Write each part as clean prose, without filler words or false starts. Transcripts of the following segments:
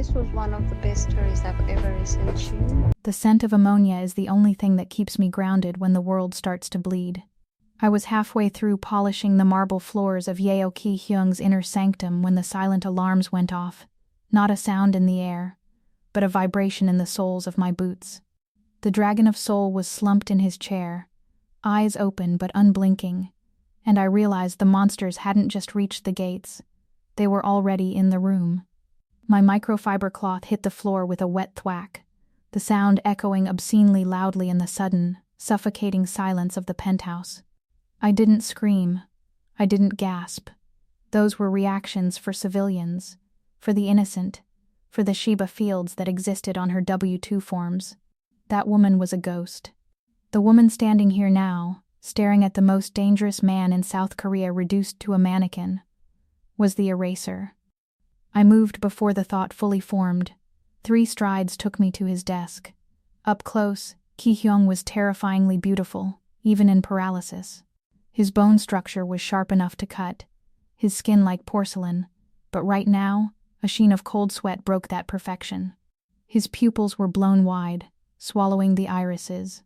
this was one of the best stories I've ever listened to. The scent of ammonia is the only thing that keeps me grounded when the world starts to bleed. I was halfway through polishing the marble floors of Yeo Ki-Hyeong's inner sanctum when the silent alarms went off. Not a sound in the air, but a vibration in the soles of my boots. The Dragon of Seoul was slumped in his chair, eyes open but unblinking, and I realized the monsters hadn't just reached the gates. They were already in the room. My microfiber cloth hit the floor with a wet thwack, the sound echoing obscenely loudly in the sudden, suffocating silence of the penthouse. I didn't scream. I didn't gasp. Those were reactions for civilians, for the innocent, for the Sheba Fields that existed on her W-2 forms. That woman was a ghost. The woman standing here now, staring at the most dangerous man in South Korea reduced to a mannequin, was the eraser. I moved before the thought fully formed. 3 strides took me to his desk. Up close, Ki-Hyeong was terrifyingly beautiful, even in paralysis. His bone structure was sharp enough to cut, his skin like porcelain, but right now, a sheen of cold sweat broke that perfection. His pupils were blown wide, swallowing the irises.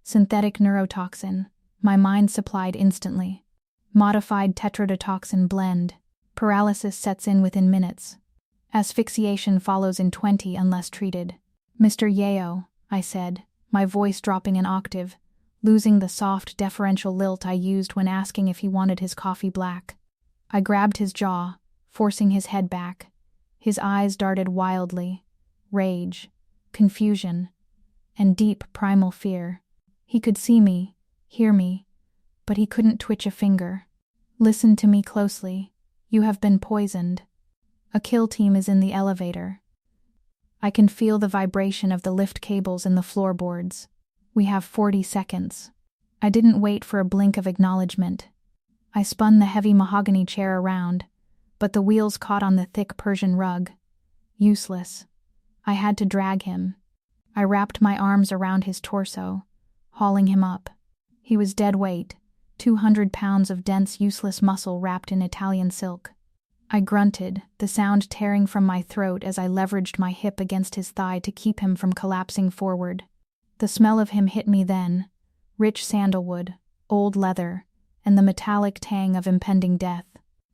Synthetic neurotoxin, my mind supplied instantly. Modified tetrodotoxin blend. Paralysis sets in within minutes. Asphyxiation follows in 20 unless treated. "Mr. Yeo," I said, my voice dropping an octave, losing the soft, deferential lilt I used when asking if he wanted his coffee black. I grabbed his jaw, forcing his head back. His eyes darted wildly. Rage, confusion, and deep primal fear. He could see me, hear me, but he couldn't twitch a finger. "Listen to me closely. You have been poisoned. A kill team is in the elevator. I can feel the vibration of the lift cables in the floorboards. We have 40 seconds. I didn't wait for a blink of acknowledgement. I spun the heavy mahogany chair around, but the wheels caught on the thick Persian rug. Useless. I had to drag him. I wrapped my arms around his torso, hauling him up. He was dead weight, 200 pounds of dense, useless muscle wrapped in Italian silk. I grunted, the sound tearing from my throat as I leveraged my hip against his thigh to keep him from collapsing forward. The smell of him hit me then, rich sandalwood, old leather, and the metallic tang of impending death.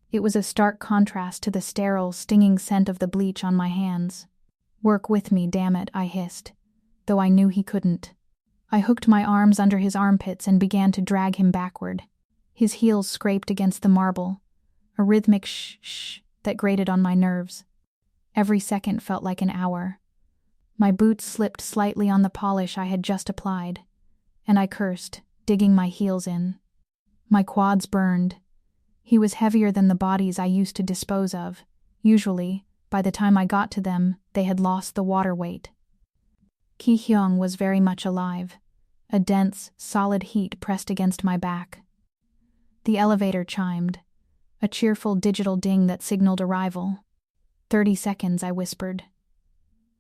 It was a stark contrast to the sterile, stinging scent of the bleach on my hands. "Work with me, damn it," I hissed, though I knew he couldn't. I hooked my arms under his armpits and began to drag him backward. His heels scraped against the marble, a rhythmic shh that grated on my nerves. Every second felt like an hour. My boots slipped slightly on the polish I had just applied, and I cursed, digging my heels in. My quads burned. He was heavier than the bodies I used to dispose of. Usually, by the time I got to them, they had lost the water weight. Ki-Hyeong was very much alive, a dense, solid heat pressed against my back. The elevator chimed, a cheerful digital ding that signaled arrival. 30 seconds, I whispered.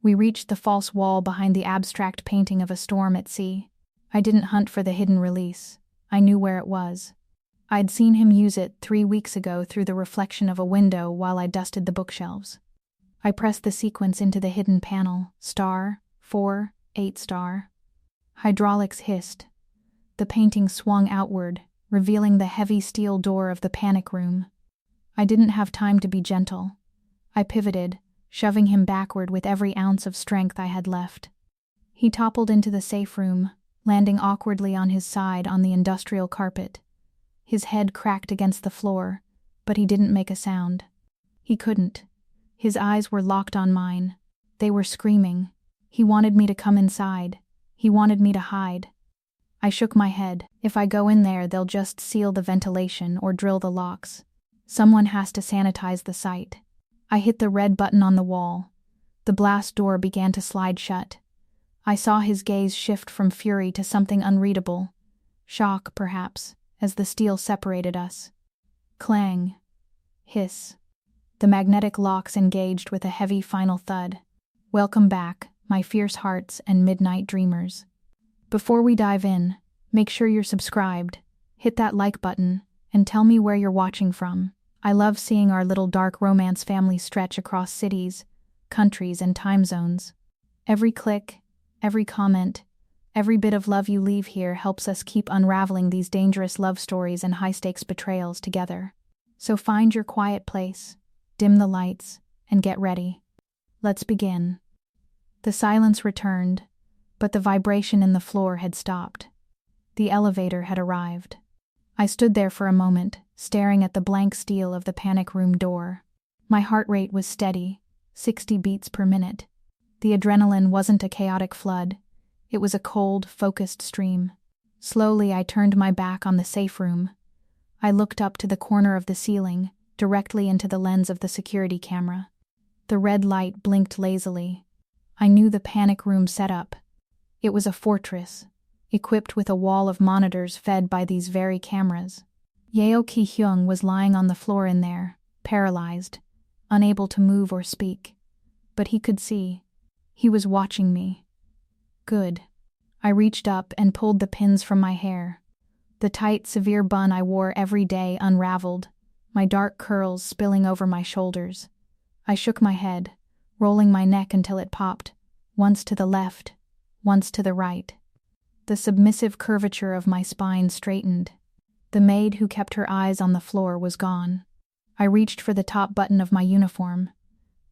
We reached the false wall behind the abstract painting of a storm at sea. I didn't hunt for the hidden release. I knew where it was. I'd seen him use it 3 weeks ago through the reflection of a window while I dusted the bookshelves. I pressed the sequence into the hidden panel, star, 4, 8 star. Hydraulics hissed. The painting swung outward, revealing the heavy steel door of the panic room. I didn't have time to be gentle. I pivoted, shoving him backward with every ounce of strength I had left. He toppled into the safe room, landing awkwardly on his side on the industrial carpet. His head cracked against the floor, but he didn't make a sound. He couldn't. His eyes were locked on mine. They were screaming. He wanted me to come inside. He wanted me to hide. I shook my head. If I go in there, they'll just seal the ventilation or drill the locks. Someone has to sanitize the site. I hit the red button on the wall. The blast door began to slide shut. I saw his gaze shift from fury to something unreadable. Shock, perhaps, as the steel separated us. Clang. Hiss. The magnetic locks engaged with a heavy final thud. Welcome back, my fierce hearts and midnight dreamers. Before we dive in, make sure you're subscribed, hit that like button, and tell me where you're watching from. I love seeing our little dark romance family stretch across cities, countries, and time zones. Every click, every comment, every bit of love you leave here helps us keep unraveling these dangerous love stories and high-stakes betrayals together. So find your quiet place, dim the lights, and get ready. Let's begin. The silence returned, but the vibration in the floor had stopped. The elevator had arrived. I stood there for a moment, staring at the blank steel of the panic room door. My heart rate was steady, 60 beats per minute. The adrenaline wasn't a chaotic flood. It was a cold, focused stream. Slowly, I turned my back on the safe room. I looked up to the corner of the ceiling, directly into the lens of the security camera. The red light blinked lazily. I knew the panic room setup. It was a fortress, equipped with a wall of monitors fed by these very cameras. Yeo Ki-Hyeong was lying on the floor in there, paralyzed, unable to move or speak. But he could see. He was watching me. Good. I reached up and pulled the pins from my hair. The tight, severe bun I wore every day unraveled, my dark curls spilling over my shoulders. I shook my head, rolling my neck until it popped, once to the left, once to the right. The submissive curvature of my spine straightened. The maid who kept her eyes on the floor was gone. I reached for the top button of my uniform.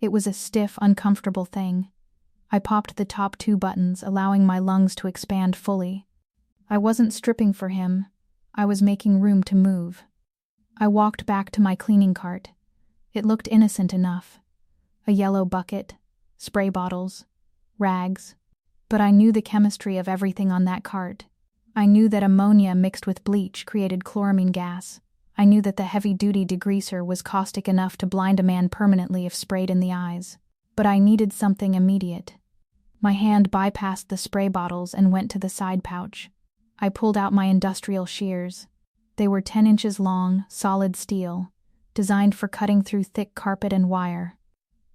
It was a stiff, uncomfortable thing. I popped the top 2 buttons, allowing my lungs to expand fully. I wasn't stripping for him. I was making room to move. I walked back to my cleaning cart. It looked innocent enough. A yellow bucket, spray bottles, rags. But I knew the chemistry of everything on that cart. I knew that ammonia mixed with bleach created chloramine gas. I knew that the heavy-duty degreaser was caustic enough to blind a man permanently if sprayed in the eyes. But I needed something immediate. My hand bypassed the spray bottles and went to the side pouch. I pulled out my industrial shears. They were 10 inches long, solid steel, designed for cutting through thick carpet and wire.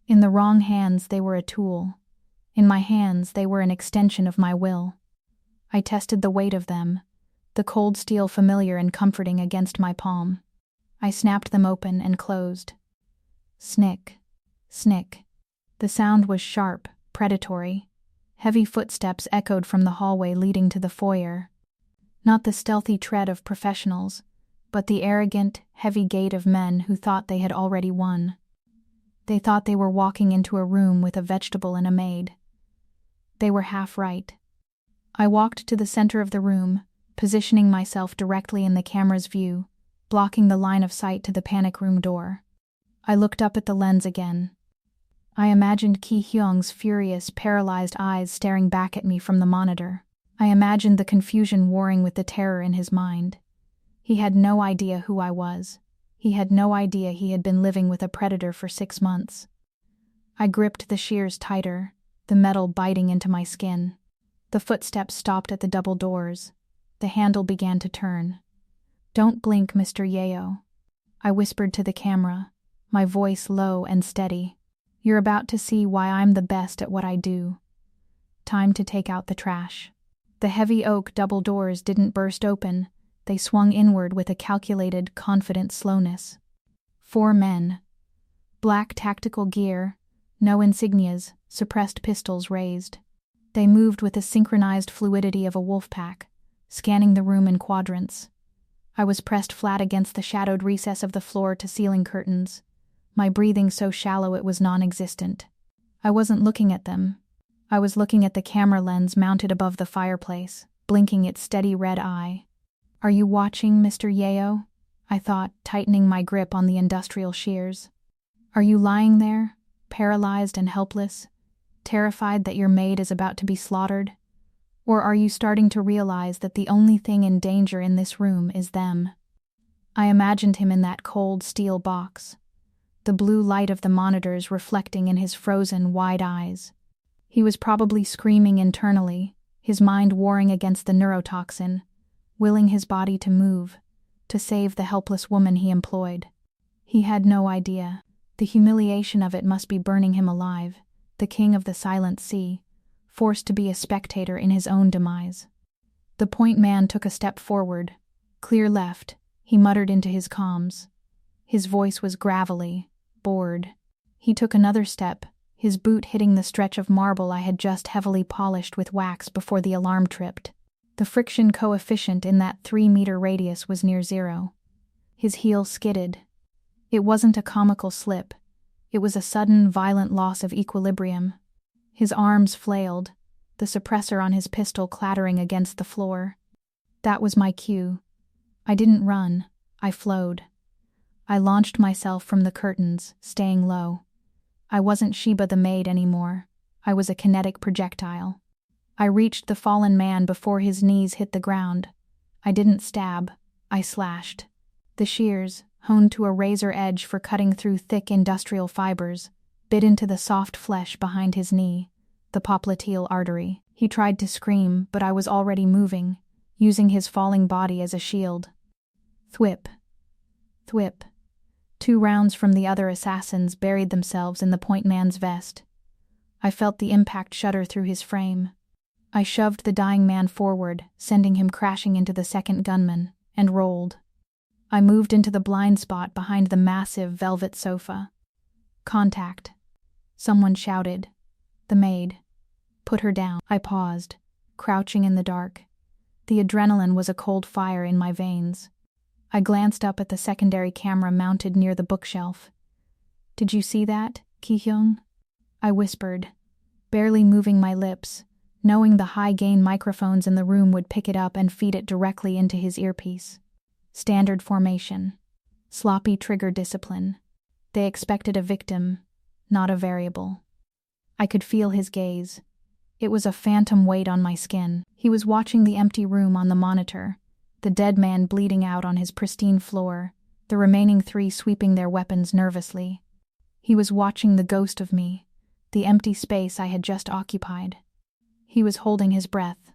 In the wrong hands, they were a tool. In my hands, they were an extension of my will. I tested the weight of them, the cold steel familiar and comforting against my palm. I snapped them open and closed. Snick, snick. The sound was sharp, predatory. Heavy footsteps echoed from the hallway leading to the foyer. Not the stealthy tread of professionals, but the arrogant, heavy gait of men who thought they had already won. They thought they were walking into a room with a vegetable and a maid. They were half right. I walked to the center of the room, positioning myself directly in the camera's view, blocking the line of sight to the panic room door. I looked up at the lens again. I imagined Ki-Hyeong's furious, paralyzed eyes staring back at me from the monitor. I imagined the confusion warring with the terror in his mind. He had no idea who I was. He had no idea he had been living with a predator for 6 months. I gripped the shears tighter, the metal biting into my skin. The footsteps stopped at the double doors. The handle began to turn. "Don't blink, Mr. Yeo," I whispered to the camera, my voice low and steady. "You're about to see why I'm the best at what I do. Time to take out the trash." The heavy oak double doors didn't burst open. They swung inward with a calculated, confident slowness. 4 men. Black tactical gear, no insignias, suppressed pistols raised. They moved with the synchronized fluidity of a wolf pack, scanning the room in quadrants. I was pressed flat against the shadowed recess of the floor-to-ceiling curtains, my breathing so shallow it was non-existent. I wasn't looking at them. I was looking at the camera lens mounted above the fireplace, blinking its steady red eye. "Are you watching, Mr. Yeo?" I thought, tightening my grip on the industrial shears. "Are you lying there, paralyzed and helpless, terrified that your maid is about to be slaughtered? Or are you starting to realize that the only thing in danger in this room is them?" I imagined him in that cold steel box, the blue light of the monitors reflecting in his frozen, wide eyes. He was probably screaming internally, his mind warring against the neurotoxin, willing his body to move, to save the helpless woman he employed. He had no idea. The humiliation of it must be burning him alive, the king of the silent sea, forced to be a spectator in his own demise. The point man took a step forward. "Clear left," he muttered into his comms. His voice was gravelly, bored. He took another step, his boot hitting the stretch of marble I had just heavily polished with wax before the alarm tripped. The friction coefficient in that 3-meter radius was near zero. His heel skidded. It wasn't a comical slip. It was a sudden, violent loss of equilibrium. His arms flailed, the suppressor on his pistol clattering against the floor. That was my cue. I didn't run. I flowed. I launched myself from the curtains, staying low. I wasn't Sheba the maid anymore. I was a kinetic projectile. I reached the fallen man before his knees hit the ground. I didn't stab. I slashed. The shears, honed to a razor edge for cutting through thick industrial fibers, bit into the soft flesh behind his knee, the popliteal artery. He tried to scream, but I was already moving, using his falling body as a shield. Thwip. Thwip. 2 rounds from the other assassins buried themselves in the point man's vest. I felt the impact shudder through his frame. I shoved the dying man forward, sending him crashing into the second gunman, and rolled. I moved into the blind spot behind the massive velvet sofa. Contact. Someone shouted. The maid. Put her down. I paused, crouching in the dark. The adrenaline was a cold fire in my veins. I glanced up at the secondary camera mounted near the bookshelf. Did you see that, Ki-Hyeong? I whispered, barely moving my lips, knowing the high-gain microphones in the room would pick it up and feed it directly into his earpiece. Standard formation. Sloppy trigger discipline. They expected a victim, not a variable. I could feel his gaze. It was a phantom weight on my skin. He was watching the empty room on the monitor, the dead man bleeding out on his pristine floor, the remaining 3 sweeping their weapons nervously. He was watching the ghost of me, the empty space I had just occupied. He was holding his breath.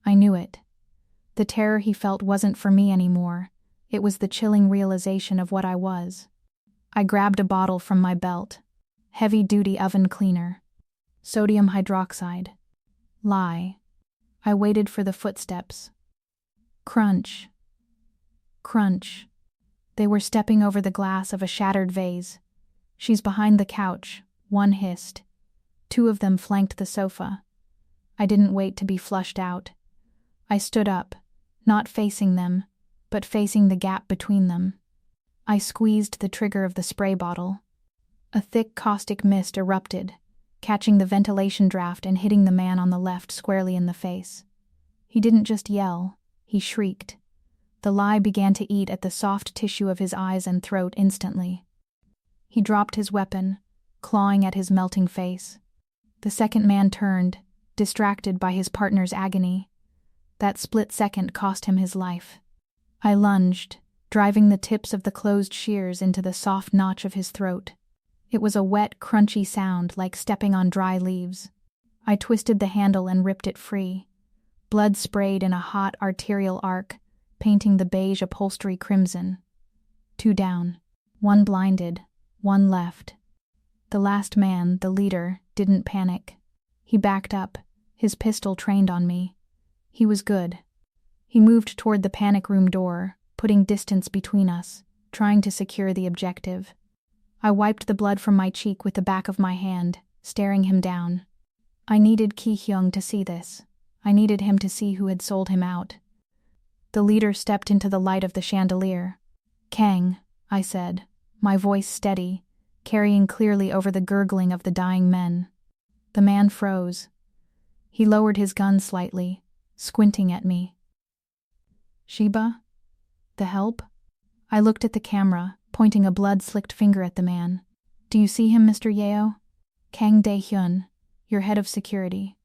I knew it. The terror he felt wasn't for me anymore. It was the chilling realization of what I was. I grabbed a bottle from my belt. Heavy-duty oven cleaner. Sodium hydroxide. Lie. I waited for the footsteps. Crunch. Crunch. They were stepping over the glass of a shattered vase. She's behind the couch, one hissed. 2 of them flanked the sofa. I didn't wait to be flushed out. I stood up, not facing them, but facing the gap between them. I squeezed the trigger of the spray bottle. A thick caustic mist erupted, catching the ventilation draft and hitting the man on the left squarely in the face. He didn't just yell, he shrieked. The lie began to eat at the soft tissue of his eyes and throat instantly. He dropped his weapon, clawing at his melting face. The second man turned, distracted by his partner's agony. That split second cost him his life. I lunged, driving the tips of the closed shears into the soft notch of his throat. It was a wet, crunchy sound like stepping on dry leaves. I twisted the handle and ripped it free. Blood sprayed in a hot arterial arc, painting the beige upholstery crimson. 2 down. 1 blinded, 1 left. The last man, the leader, didn't panic. He backed up, his pistol trained on me. He was good. He moved toward the panic room door, putting distance between us, trying to secure the objective. I wiped the blood from my cheek with the back of my hand, staring him down. I needed Ki-Hyeong to see this. I needed him to see who had sold him out. The leader stepped into the light of the chandelier. "Kang," I said, my voice steady, carrying clearly over the gurgling of the dying men. The man froze. He lowered his gun slightly, squinting at me. "Sheba? The help?" I looked at the camera, pointing a blood-slicked finger at the man. "Do you see him, Mr. Yeo? Kang Dae-hyun, your head of security.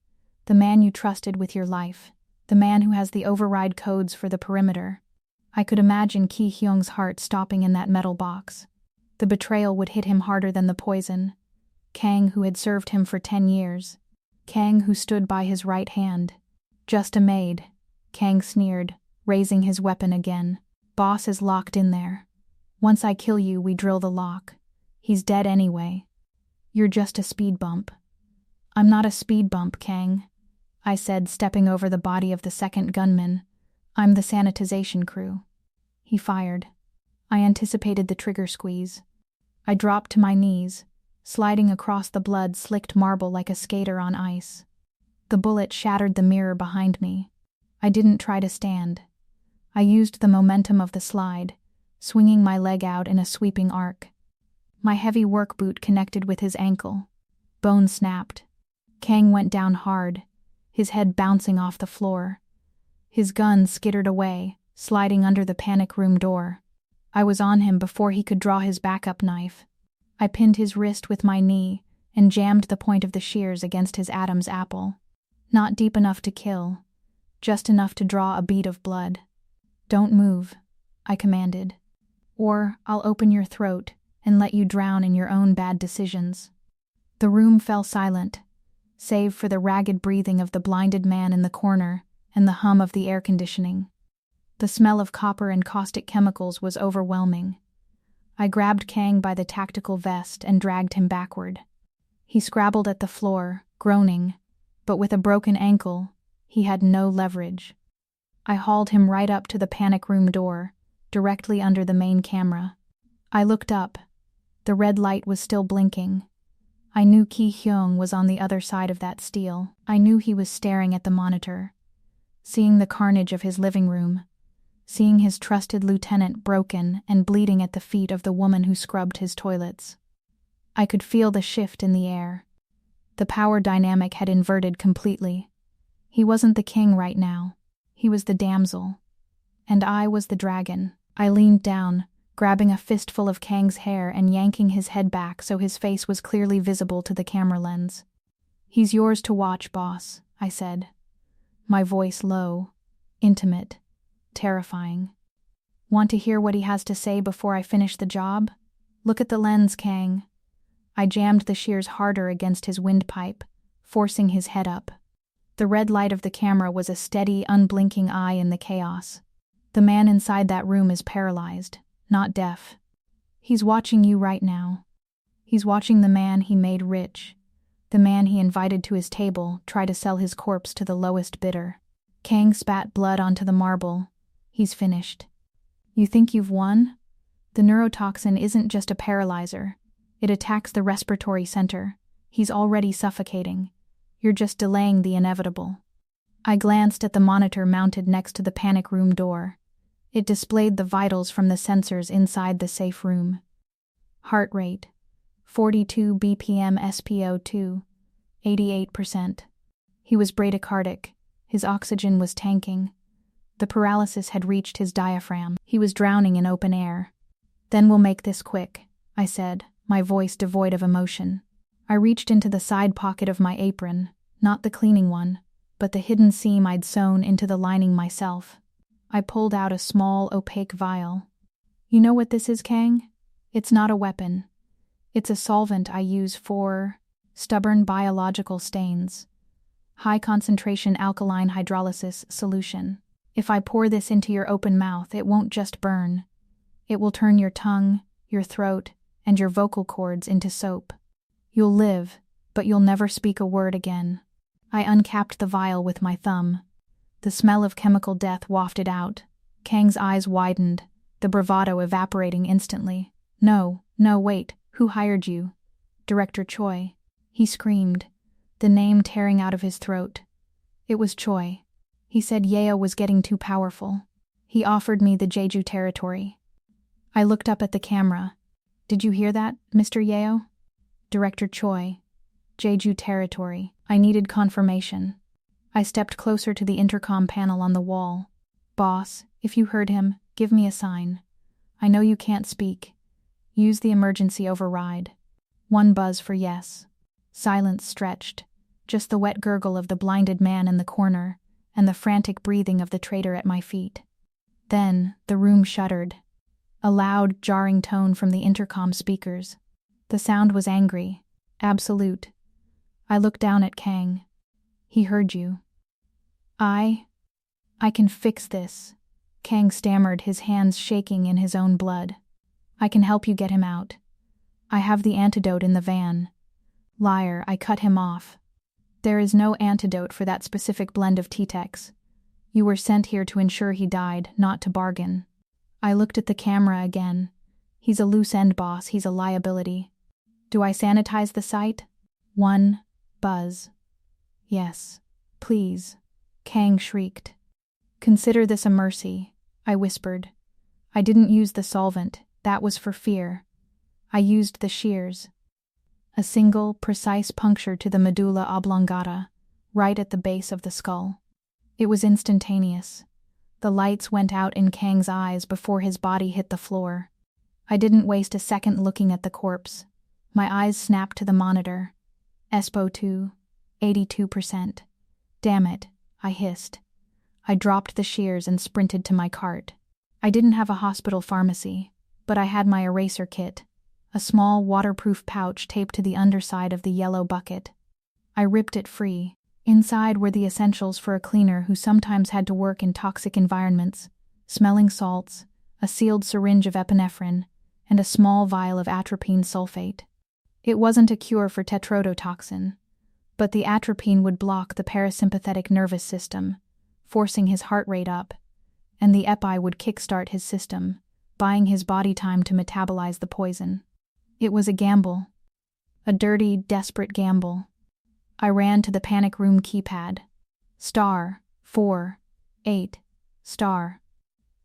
The man you trusted with your life. The man who has the override codes for the perimeter." I could imagine Ki-Hyeong's heart stopping in that metal box. The betrayal would hit him harder than the poison. Kang, who had served him for 10 years. Kang, who stood by his right hand. "Just a maid," Kang sneered, raising his weapon again. "Boss is locked in there. Once I kill you, we drill the lock. He's dead anyway. You're just a speed bump." "I'm not a speed bump, Kang," I said, stepping over the body of the second gunman. "I'm the sanitization crew." He fired. I anticipated the trigger squeeze. I dropped to my knees, sliding across the blood-slicked marble like a skater on ice. The bullet shattered the mirror behind me. I didn't try to stand. I used the momentum of the slide, swinging my leg out in a sweeping arc. My heavy work boot connected with his ankle. Bone snapped. Kang went down hard, his head bouncing off the floor. His gun skittered away, sliding under the panic room door. I was on him before he could draw his backup knife. I pinned his wrist with my knee and jammed the point of the shears against his Adam's apple. Not deep enough to kill, just enough to draw a bead of blood. "Don't move," I commanded, "or I'll open your throat and let you drown in your own bad decisions." The room fell silent, save for the ragged breathing of the blinded man in the corner and the hum of the air conditioning. The smell of copper and caustic chemicals was overwhelming. I grabbed Kang by the tactical vest and dragged him backward. He scrabbled at the floor, groaning, but with a broken ankle, he had no leverage. I hauled him right up to the panic room door, directly under the main camera. I looked up. The red light was still blinking. I knew Ki-Hyeong was on the other side of that steel. I knew he was staring at the monitor, seeing the carnage of his living room, seeing his trusted lieutenant broken and bleeding at the feet of the woman who scrubbed his toilets. I could feel the shift in the air. The power dynamic had inverted completely. He wasn't the king right now. He was the damsel. And I was the dragon. I leaned down, grabbing a fistful of Kang's hair and yanking his head back so his face was clearly visible to the camera lens. "He's yours to watch, boss," I said, my voice low, intimate, terrifying. "Want to hear what he has to say before I finish the job? Look at the lens, Kang." I jammed the shears harder against his windpipe, forcing his head up. The red light of the camera was a steady, unblinking eye in the chaos. The man inside that room is paralyzed, not deaf. He's watching you right now. He's watching the man he made rich, the man he invited to his table, try to sell his corpse to the lowest bidder. Kang spat blood onto the marble. He's finished. "You think you've won? The neurotoxin isn't just a paralyzer. It attacks the respiratory center. He's already suffocating. You're just delaying the inevitable." I glanced at the monitor mounted next to the panic room door. It displayed the vitals from the sensors inside the safe room. Heart rate, 42 BPM SpO2, 88%. He was bradycardic. His oxygen was tanking. The paralysis had reached his diaphragm. He was drowning in open air. "Then we'll make this quick," I said, my voice devoid of emotion. I reached into the side pocket of my apron, not the cleaning one, but the hidden seam I'd sewn into the lining myself. I pulled out a small, opaque vial. "You know what this is, Kang? It's not a weapon. It's a solvent I use for stubborn biological stains. High-concentration alkaline hydrolysis solution. If I pour this into your open mouth, it won't just burn. It will turn your tongue, your throat, and your vocal cords into soap. You'll live, but you'll never speak a word again." I uncapped the vial with my thumb. The smell of chemical death wafted out. Kang's eyes widened, the bravado evaporating instantly. No, wait, who hired you?" "Director Choi." He screamed, the name tearing out of his throat. It was Choi. He said Yeo was getting too powerful. He offered me the Jeju territory. I looked up at the camera. "Did you hear that, Mr. Yeo?" "Director Choi. Jeju territory." I needed confirmation. I stepped closer to the intercom panel on the wall. "Boss, if you heard him, give me a sign. I know you can't speak. Use the emergency override." One buzz for yes. Silence stretched, just the wet gurgle of the blinded man in the corner and the frantic breathing of the traitor at my feet. Then the room shuddered. A loud, jarring tone from the intercom speakers. The sound was angry, absolute. I looked down at Kang. "He heard you." I can fix this," Kang stammered, his hands shaking in his own blood. "I can help you get him out. I have the antidote in the van." "Liar," I cut him off. "There is no antidote for that specific blend of T-Tex. You were sent here to ensure he died, not to bargain." I looked at the camera again. "He's a loose end, boss. He's a liability." Do I sanitize the site? One buzz. Yes, please, Kang shrieked. Consider this a mercy, I whispered. I didn't use the solvent, that was for fear. I used the shears. A single, precise puncture to the medulla oblongata, right at the base of the skull. It was instantaneous. The lights went out in Kang's eyes before his body hit the floor. I didn't waste a second looking at the corpse. My eyes snapped to the monitor. ESPO2, 82%. Damn it, I hissed. I dropped the shears and sprinted to my cart. I didn't have a hospital pharmacy, but I had my eraser kit, a small waterproof pouch taped to the underside of the yellow bucket. I ripped it free. Inside were the essentials for a cleaner who sometimes had to work in toxic environments: smelling salts, a sealed syringe of epinephrine, and a small vial of atropine sulfate. It wasn't a cure for tetrodotoxin, but the atropine would block the parasympathetic nervous system, forcing his heart rate up, and the epi would kickstart his system, buying his body time to metabolize the poison. It was a gamble. A dirty, desperate gamble. I ran to the panic room keypad. *4 8*.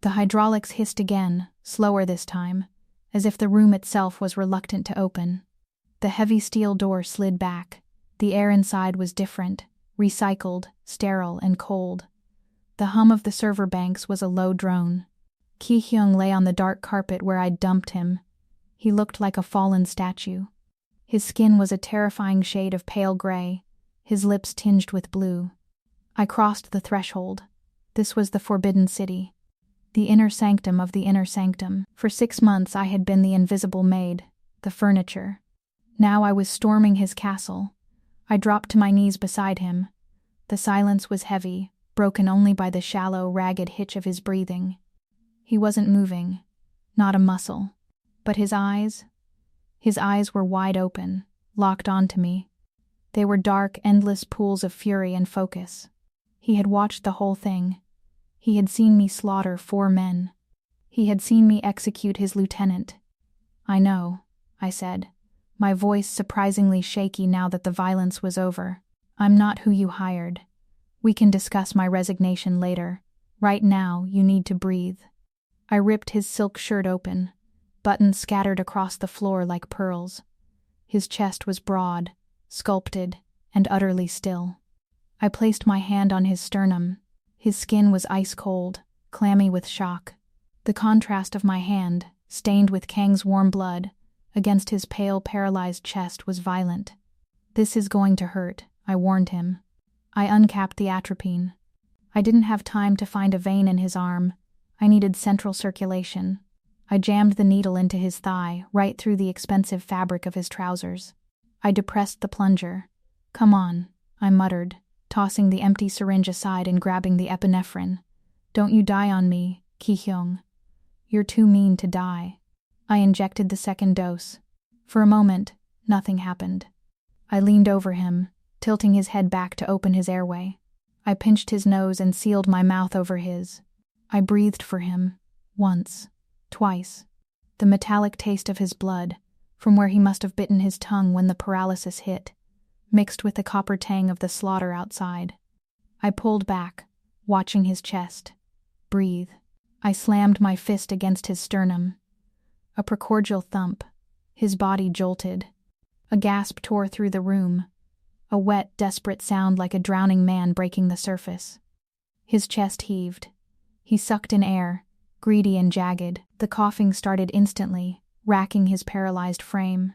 The hydraulics hissed again, slower this time, as if the room itself was reluctant to open. The heavy steel door slid back. The air inside was different, recycled, sterile, and cold. The hum of the server banks was a low drone. Ki-Hyeong lay on the dark carpet where I'd dumped him. He looked like a fallen statue. His skin was a terrifying shade of pale gray, his lips tinged with blue. I crossed the threshold. This was the Forbidden City. The inner sanctum of the inner sanctum. For 6 months I had been the invisible maid, the furniture. Now I was storming his castle. I dropped to my knees beside him. The silence was heavy, broken only by the shallow, ragged hitch of his breathing. He wasn't moving, not a muscle. But his eyes were wide open, locked onto me. They were dark, endless pools of fury and focus. He had watched the whole thing. He had seen me slaughter 4 men. He had seen me execute his lieutenant. I know, I said, my voice surprisingly shaky now that the violence was over. I'm not who you hired. We can discuss my resignation later. Right now, you need to breathe. I ripped his silk shirt open. Buttons scattered across the floor like pearls. His chest was broad, sculpted, and utterly still. I placed my hand on his sternum. His skin was ice-cold, clammy with shock. The contrast of my hand, stained with Kang's warm blood, against his pale, paralyzed chest was violent. This is going to hurt, I warned him. I uncapped the atropine. I didn't have time to find a vein in his arm. I needed central circulation. I jammed the needle into his thigh, right through the expensive fabric of his trousers. I depressed the plunger. Come on, I muttered, tossing the empty syringe aside and grabbing the epinephrine. Don't you die on me, Ki-Hyeong. You're too mean to die. I injected the second dose. For a moment, nothing happened. I leaned over him, tilting his head back to open his airway. I pinched his nose and sealed my mouth over his. I breathed for him, once. Twice. The metallic taste of his blood, from where he must have bitten his tongue when the paralysis hit, mixed with the copper tang of the slaughter outside. I pulled back, watching his chest. Breathe. I slammed my fist against his sternum. A precordial thump. His body jolted. A gasp tore through the room. A wet, desperate sound like a drowning man breaking the surface. His chest heaved. He sucked in air, greedy and jagged. The coughing started instantly, racking his paralyzed frame.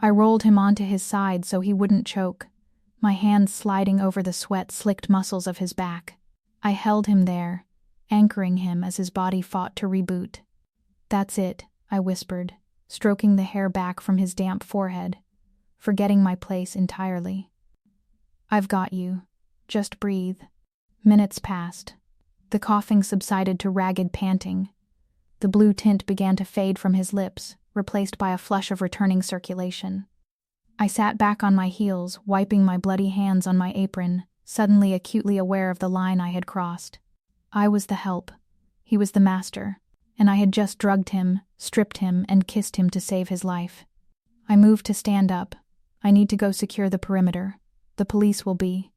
I rolled him onto his side so he wouldn't choke, my hands sliding over the sweat-slicked muscles of his back. I held him there, anchoring him as his body fought to reboot. That's it, I whispered, stroking the hair back from his damp forehead, forgetting my place entirely. I've got you. Just breathe. Minutes passed. The coughing subsided to ragged panting. The blue tint began to fade from his lips, replaced by a flush of returning circulation. I sat back on my heels, wiping my bloody hands on my apron, suddenly acutely aware of the line I had crossed. I was the help. He was the master, and I had just drugged him, stripped him, and kissed him to save his life. I moved to stand up. I need to go secure the perimeter. The police will be.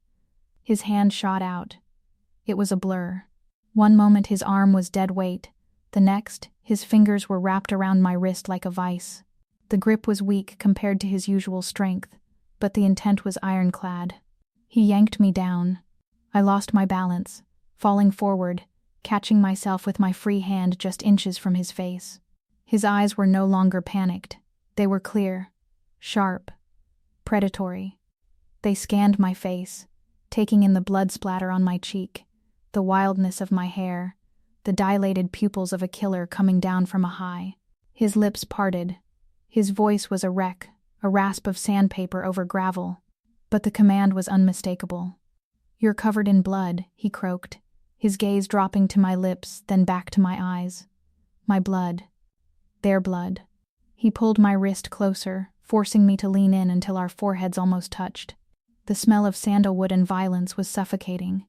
His hand shot out. It was a blur. One moment his arm was dead weight. The next, his fingers were wrapped around my wrist like a vice. The grip was weak compared to his usual strength, but the intent was ironclad. He yanked me down. I lost my balance, falling forward, catching myself with my free hand just inches from his face. His eyes were no longer panicked. They were clear, sharp, predatory. They scanned my face, taking in the blood splatter on my cheek, the wildness of my hair, the dilated pupils of a killer coming down from a high. His lips parted. His voice was a wreck, a rasp of sandpaper over gravel, but the command was unmistakable. "You're covered in blood," he croaked, his gaze dropping to my lips, then back to my eyes. My blood. Their blood. He pulled my wrist closer, forcing me to lean in until our foreheads almost touched. The smell of sandalwood and violence was suffocating.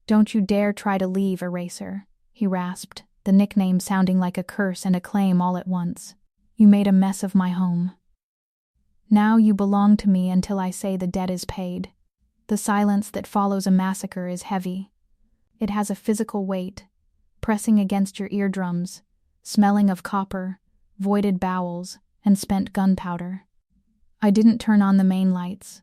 "Don't you dare try to leave, Eraser," he rasped, the nickname sounding like a curse and a claim all at once. "You made a mess of my home. Now you belong to me until I say the debt is paid." The silence that follows a massacre is heavy. It has a physical weight, pressing against your eardrums, smelling of copper, voided bowels, and spent gunpowder. I didn't turn on the main lights.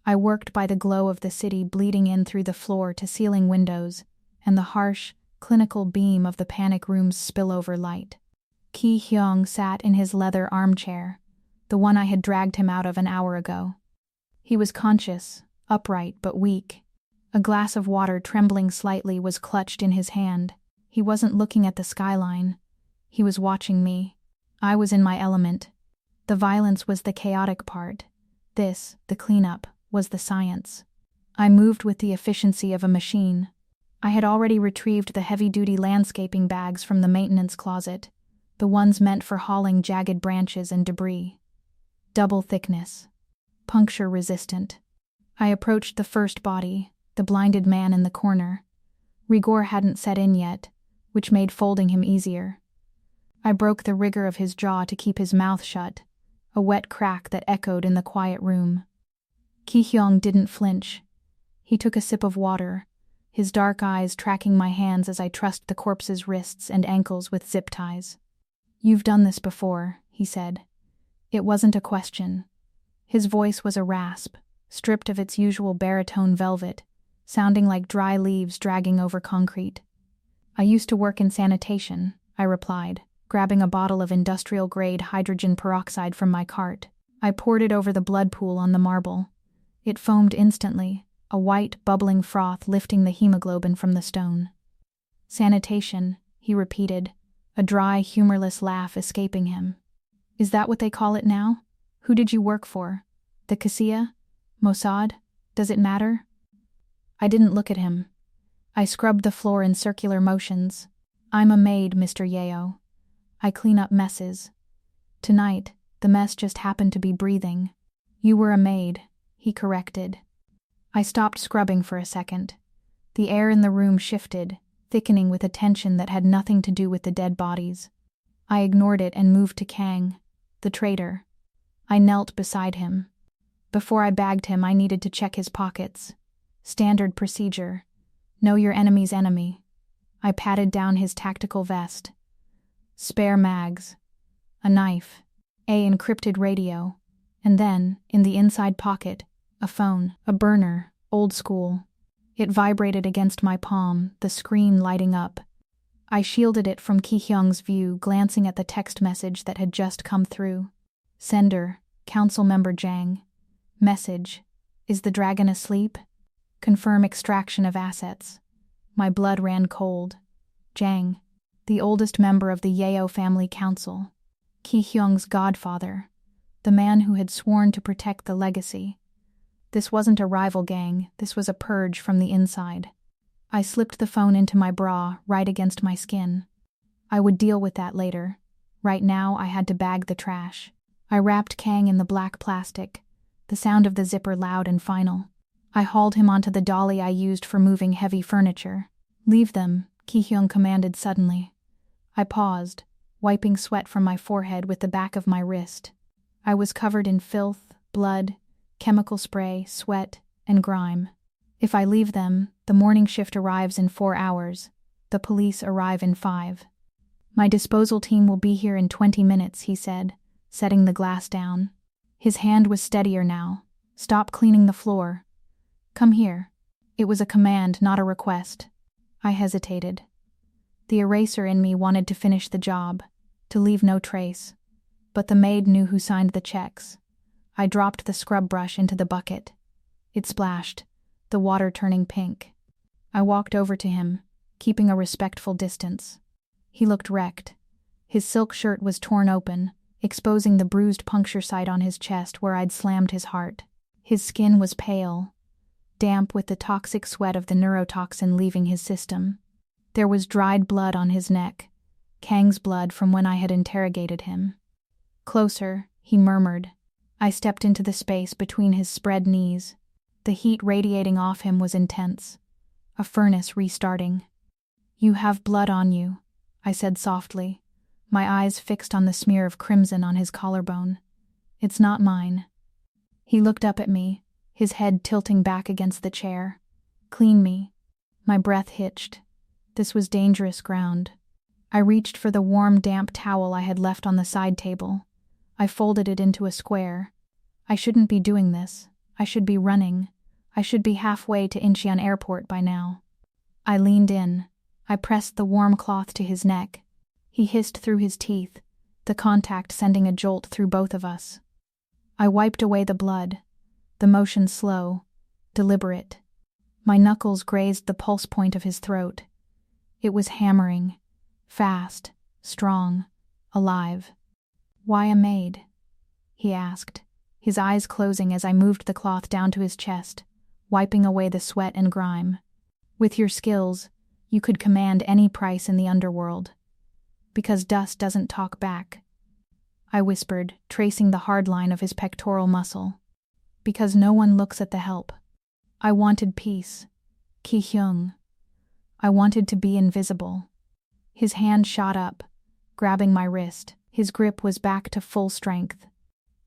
I worked by the glow of the city bleeding in through the floor-to-ceiling windows and the harsh, clinical beam of the panic room's spillover light. Ki-Hyeong sat in his leather armchair, the one I had dragged him out of an hour ago. He was conscious, upright but weak. A glass of water trembling slightly was clutched in his hand. He wasn't looking at the skyline. He was watching me. I was in my element. The violence was the chaotic part. This, the cleanup, was the science. I moved with the efficiency of a machine. I had already retrieved the heavy-duty landscaping bags from the maintenance closet, the ones meant for hauling jagged branches and debris. Double thickness. Puncture-resistant. I approached the first body, the blinded man in the corner. Rigor hadn't set in yet, which made folding him easier. I broke the rigor of his jaw to keep his mouth shut, a wet crack that echoed in the quiet room. Ki-Hyeong didn't flinch. He took a sip of water, his dark eyes tracking my hands as I trussed the corpse's wrists and ankles with zip ties. "You've done this before," he said. It wasn't a question. His voice was a rasp, stripped of its usual baritone velvet, sounding like dry leaves dragging over concrete. "I used to work in sanitation," I replied, grabbing a bottle of industrial-grade hydrogen peroxide from my cart. I poured it over the blood pool on the marble. It foamed instantly, a white, bubbling froth lifting the hemoglobin from the stone. "Sanitation," he repeated, a dry, humorless laugh escaping him. "Is that what they call it now? Who did you work for? The Cassia? Mossad? Does it matter?" I didn't look at him. I scrubbed the floor in circular motions. "I'm a maid, Mr. Yeo. I clean up messes. Tonight, the mess just happened to be breathing." "You were a maid," he corrected. I stopped scrubbing for a second. The air in the room shifted, thickening with a tension that had nothing to do with the dead bodies. I ignored it and moved to Kang, the traitor. I knelt beside him. Before I bagged him, I needed to check his pockets. Standard procedure. Know your enemy's enemy. I patted down his tactical vest. Spare mags. A knife. A encrypted radio. And then, in the inside pocket, a phone, a burner, old school. It vibrated against my palm, the screen lighting up. I shielded it from Ki-Hyeong's view, glancing at the text message that had just come through. Sender, Council Member Jang. Message, is the dragon asleep? Confirm extraction of assets. My blood ran cold. Jang, the oldest member of the Yeo family council. Ki-Hyeong's godfather, the man who had sworn to protect the legacy. This wasn't a rival gang, this was a purge from the inside. I slipped the phone into my bra, right against my skin. I would deal with that later. Right now, I had to bag the trash. I wrapped Kang in the black plastic, the sound of the zipper loud and final. I hauled him onto the dolly I used for moving heavy furniture. "Leave them," Ki-Hyeong commanded suddenly. I paused, wiping sweat from my forehead with the back of my wrist. I was covered in filth, blood, chemical spray, sweat, and grime. If I leave them, the morning shift arrives in 4 hours. The police arrive in 5. My disposal team will be here in 20 minutes, he said, setting the glass down. His hand was steadier now. Stop cleaning the floor. Come here. It was a command, not a request. I hesitated. The eraser in me wanted to finish the job, to leave no trace. But the maid knew who signed the checks. I dropped the scrub brush into the bucket. It splashed, the water turning pink. I walked over to him, keeping a respectful distance. He looked wrecked. His silk shirt was torn open, exposing the bruised puncture site on his chest where I'd slammed his heart. His skin was pale, damp with the toxic sweat of the neurotoxin leaving his system. There was dried blood on his neck, Kang's blood from when I had interrogated him. Closer, he murmured. I stepped into the space between his spread knees. The heat radiating off him was intense, a furnace restarting. You have blood on you, I said softly, my eyes fixed on the smear of crimson on his collarbone. It's not mine. He looked up at me, his head tilting back against the chair. Clean me. My breath hitched. This was dangerous ground. I reached for the warm, damp towel I had left on the side table. I folded it into a square. I shouldn't be doing this. I should be running. I should be halfway to Incheon Airport by now. I leaned in. I pressed the warm cloth to his neck. He hissed through his teeth, the contact sending a jolt through both of us. I wiped away the blood, the motion slow, deliberate. My knuckles grazed the pulse point of his throat. It was hammering, fast, strong, alive. Why a maid? He asked, his eyes closing as I moved the cloth down to his chest, wiping away the sweat and grime. With your skills, you could command any price in the underworld. Because dust doesn't talk back. I whispered, tracing the hard line of his pectoral muscle. Because no one looks at the help. I wanted peace. Ki-Hyeong. I wanted to be invisible. His hand shot up, grabbing my wrist. His grip was back to full strength.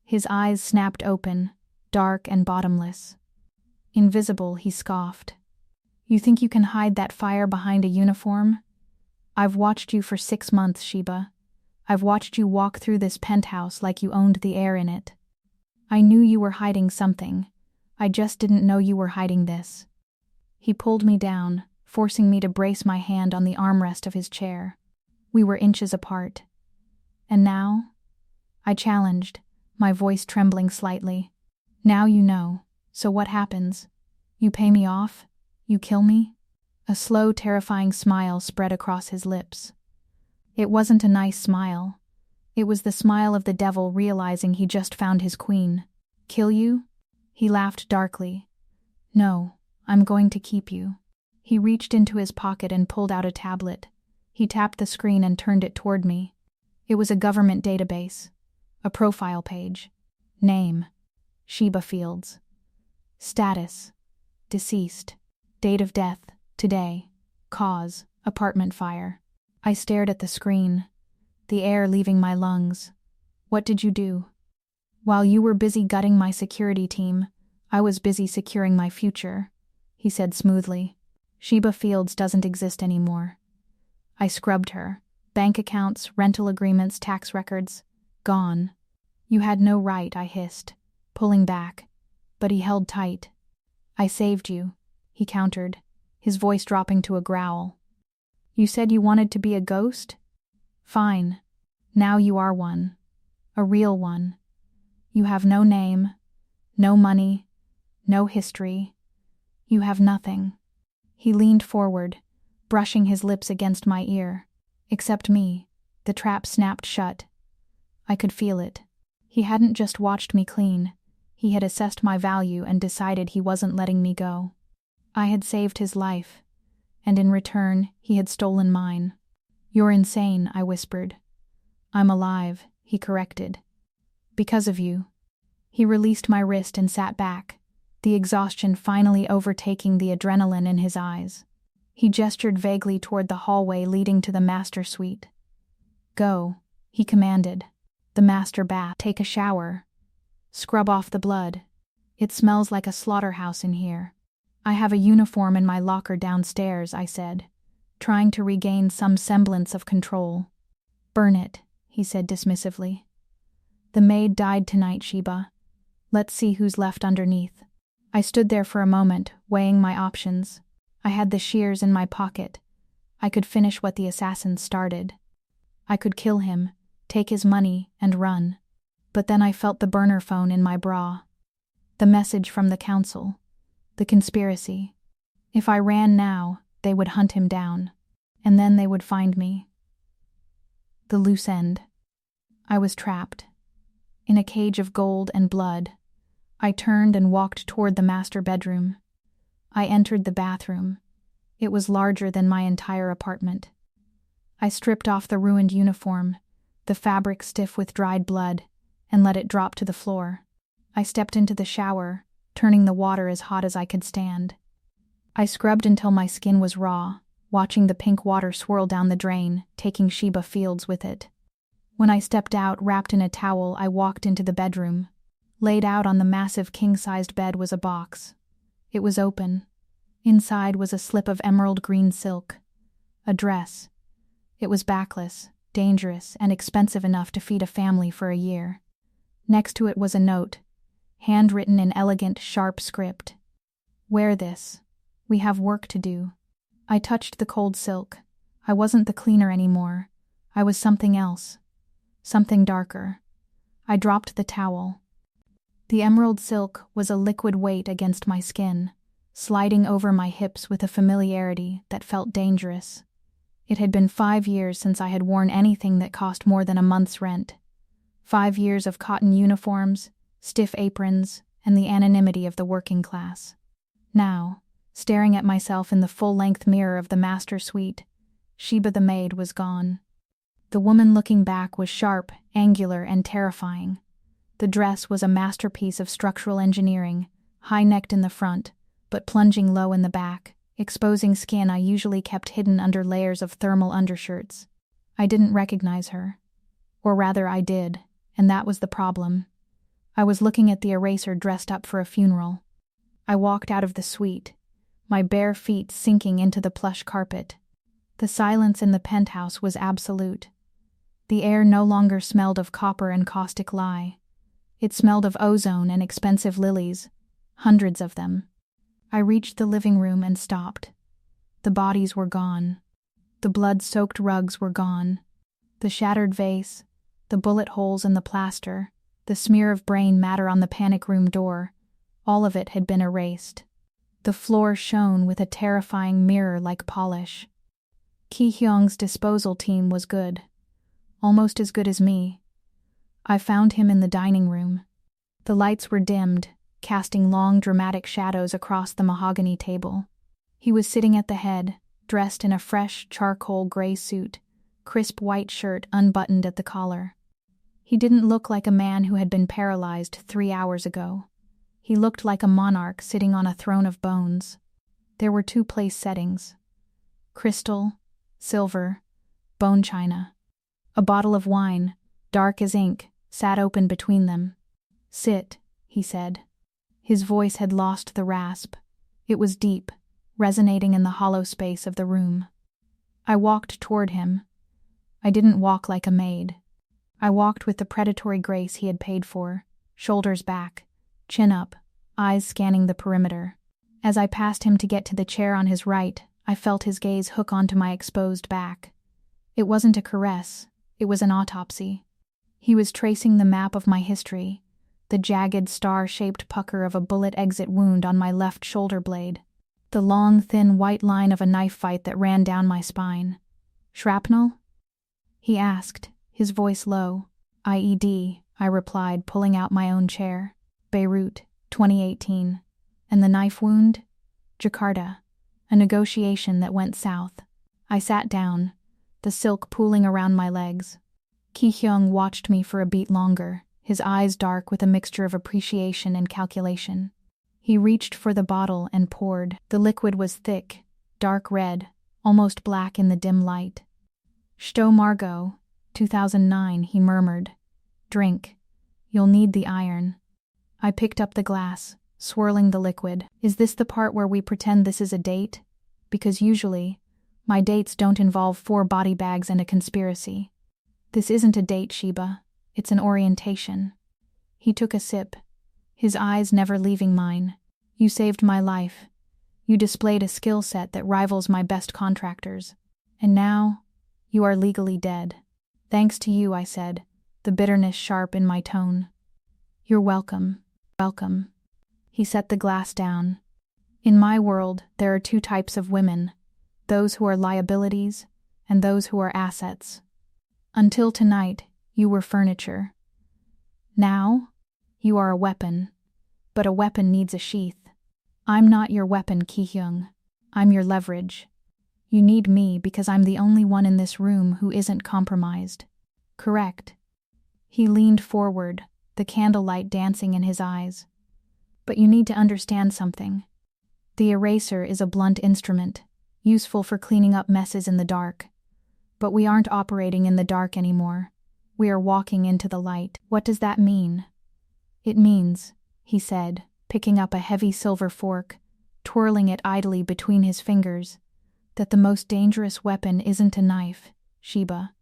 His eyes snapped open, dark and bottomless. Invisible, he scoffed. You think you can hide that fire behind a uniform? I've watched you for 6 months, Sheba. I've watched you walk through this penthouse like you owned the air in it. I knew you were hiding something. I just didn't know you were hiding this. He pulled me down, forcing me to brace my hand on the armrest of his chair. We were inches apart. And now? I challenged, my voice trembling slightly. Now you know. So what happens? You pay me off? You kill me? A slow, terrifying smile spread across his lips. It wasn't a nice smile. It was the smile of the devil realizing he just found his queen. Kill you? He laughed darkly. No, I'm going to keep you. He reached into his pocket and pulled out a tablet. He tapped the screen and turned it toward me. It was a government database. A profile page. Name: Sheba Fields. Status: deceased. Date of death: today. Cause: apartment fire. I stared at the screen, the air leaving my lungs. What did you do? While you were busy gutting my security team, I was busy securing my future, he said smoothly. Sheba Fields doesn't exist anymore. I scrubbed her. Bank accounts, rental agreements, tax records. Gone. You had no right, I hissed, pulling back. But he held tight. I saved you, he countered, his voice dropping to a growl. You said you wanted to be a ghost? Fine. Now you are one. A real one. You have no name, no money, no history. You have nothing. He leaned forward, brushing his lips against my ear. Except me. The trap snapped shut. I could feel it. He hadn't just watched me clean. He had assessed my value and decided he wasn't letting me go. I had saved his life, and in return, he had stolen mine. You're insane, I whispered. I'm alive, he corrected. Because of you. He released my wrist and sat back, the exhaustion finally overtaking the adrenaline in his eyes. He gestured vaguely toward the hallway leading to the master suite. Go, he commanded. The master bath. Take a shower. Scrub off the blood. It smells like a slaughterhouse in here. I have a uniform in my locker downstairs, I said, trying to regain some semblance of control. Burn it, he said dismissively. The maid died tonight, Sheba. Let's see who's left underneath. I stood there for a moment, weighing my options. I had the shears in my pocket. I could finish what the assassin started. I could kill him, take his money, and run. But then I felt the burner phone in my bra. The message from the council. The conspiracy. If I ran now, they would hunt him down. And then they would find me. The loose end. I was trapped. In a cage of gold and blood. I turned and walked toward the master bedroom. I entered the bathroom. It was larger than my entire apartment. I stripped off the ruined uniform, the fabric stiff with dried blood, and let it drop to the floor. I stepped into the shower, turning the water as hot as I could stand. I scrubbed until my skin was raw, watching the pink water swirl down the drain, taking Sheba Fields with it. When I stepped out, wrapped in a towel, I walked into the bedroom. Laid out on the massive king-sized bed was a box. It was open. Inside was a slip of emerald green silk. A dress. It was backless, dangerous, and expensive enough to feed a family for a year. Next to it was a note, handwritten in elegant, sharp script. Wear this. We have work to do. I touched the cold silk. I wasn't the cleaner anymore. I was something else. Something darker. I dropped the towel. The emerald silk was a liquid weight against my skin, sliding over my hips with a familiarity that felt dangerous. It had been 5 years since I had worn anything that cost more than a month's rent. 5 years of cotton uniforms, stiff aprons, and the anonymity of the working class. Now, staring at myself in the full-length mirror of the master suite, Sheba the maid was gone. The woman looking back was sharp, angular, and terrifying. The dress was a masterpiece of structural engineering, high-necked in the front, but plunging low in the back, exposing skin I usually kept hidden under layers of thermal undershirts. I didn't recognize her. Or rather, I did, and that was the problem. I was looking at the eraser dressed up for a funeral. I walked out of the suite, my bare feet sinking into the plush carpet. The silence in the penthouse was absolute. The air no longer smelled of copper and caustic lye. It smelled of ozone and expensive lilies, hundreds of them. I reached the living room and stopped. The bodies were gone. The blood-soaked rugs were gone. The shattered vase, the bullet holes in the plaster, the smear of brain matter on the panic room door, all of it had been erased. The floor shone with a terrifying mirror-like polish. Ki-Hyeong's disposal team was good. Almost as good as me. I found him in the dining room. The lights were dimmed, casting long dramatic shadows across the mahogany table. He was sitting at the head, dressed in a fresh charcoal gray suit, crisp white shirt unbuttoned at the collar. He didn't look like a man who had been paralyzed 3 hours ago. He looked like a monarch sitting on a throne of bones. There were 2 place settings. Crystal, silver, bone china. A bottle of wine, dark as ink, sat open between them. "Sit," he said. His voice had lost the rasp. It was deep, resonating in the hollow space of the room. I walked toward him. I didn't walk like a maid. I walked with the predatory grace he had paid for, shoulders back, chin up, eyes scanning the perimeter. As I passed him to get to the chair on his right, I felt his gaze hook onto my exposed back. It wasn't a caress, it was an autopsy. He was tracing the map of my history, the jagged star-shaped pucker of a bullet exit wound on my left shoulder blade, the long, thin white line of a knife fight that ran down my spine. "Shrapnel?" he asked, his voice low. "IED," I replied, pulling out my own chair. "Beirut, 2018. And the knife wound?" "Jakarta. A negotiation that went south." I sat down, the silk pooling around my legs. Ki-Hyeong watched me for a beat longer, his eyes dark with a mixture of appreciation and calculation. He reached for the bottle and poured. The liquid was thick, dark red, almost black in the dim light. "Sto Margot, 2009, he murmured. "Drink. You'll need the iron." I picked up the glass, swirling the liquid. Is this the part where we pretend this is a date? Because usually, my dates don't involve 4 body bags and a conspiracy. This isn't a date, Sheba. It's an orientation. He took a sip, his eyes never leaving mine. You saved my life. You displayed a skill set that rivals my best contractors. And now, you are legally dead. Thanks to you, I said, the bitterness sharp in my tone. You're welcome. Welcome. He set the glass down. In my world, there are 2 types of women, those who are liabilities and those who are assets. Until tonight, you were furniture. Now, you are a weapon, but a weapon needs a sheath. I'm not your weapon, Ki-Hyeong. I'm your leverage. You need me because I'm the only one in this room who isn't compromised. Correct. He leaned forward, the candlelight dancing in his eyes. But you need to understand something. The eraser is a blunt instrument, useful for cleaning up messes in the dark. But we aren't operating in the dark anymore. We are walking into the light. What does that mean? It means, he said, picking up a heavy silver fork, twirling it idly between his fingers, that the most dangerous weapon isn't a knife, Sheba.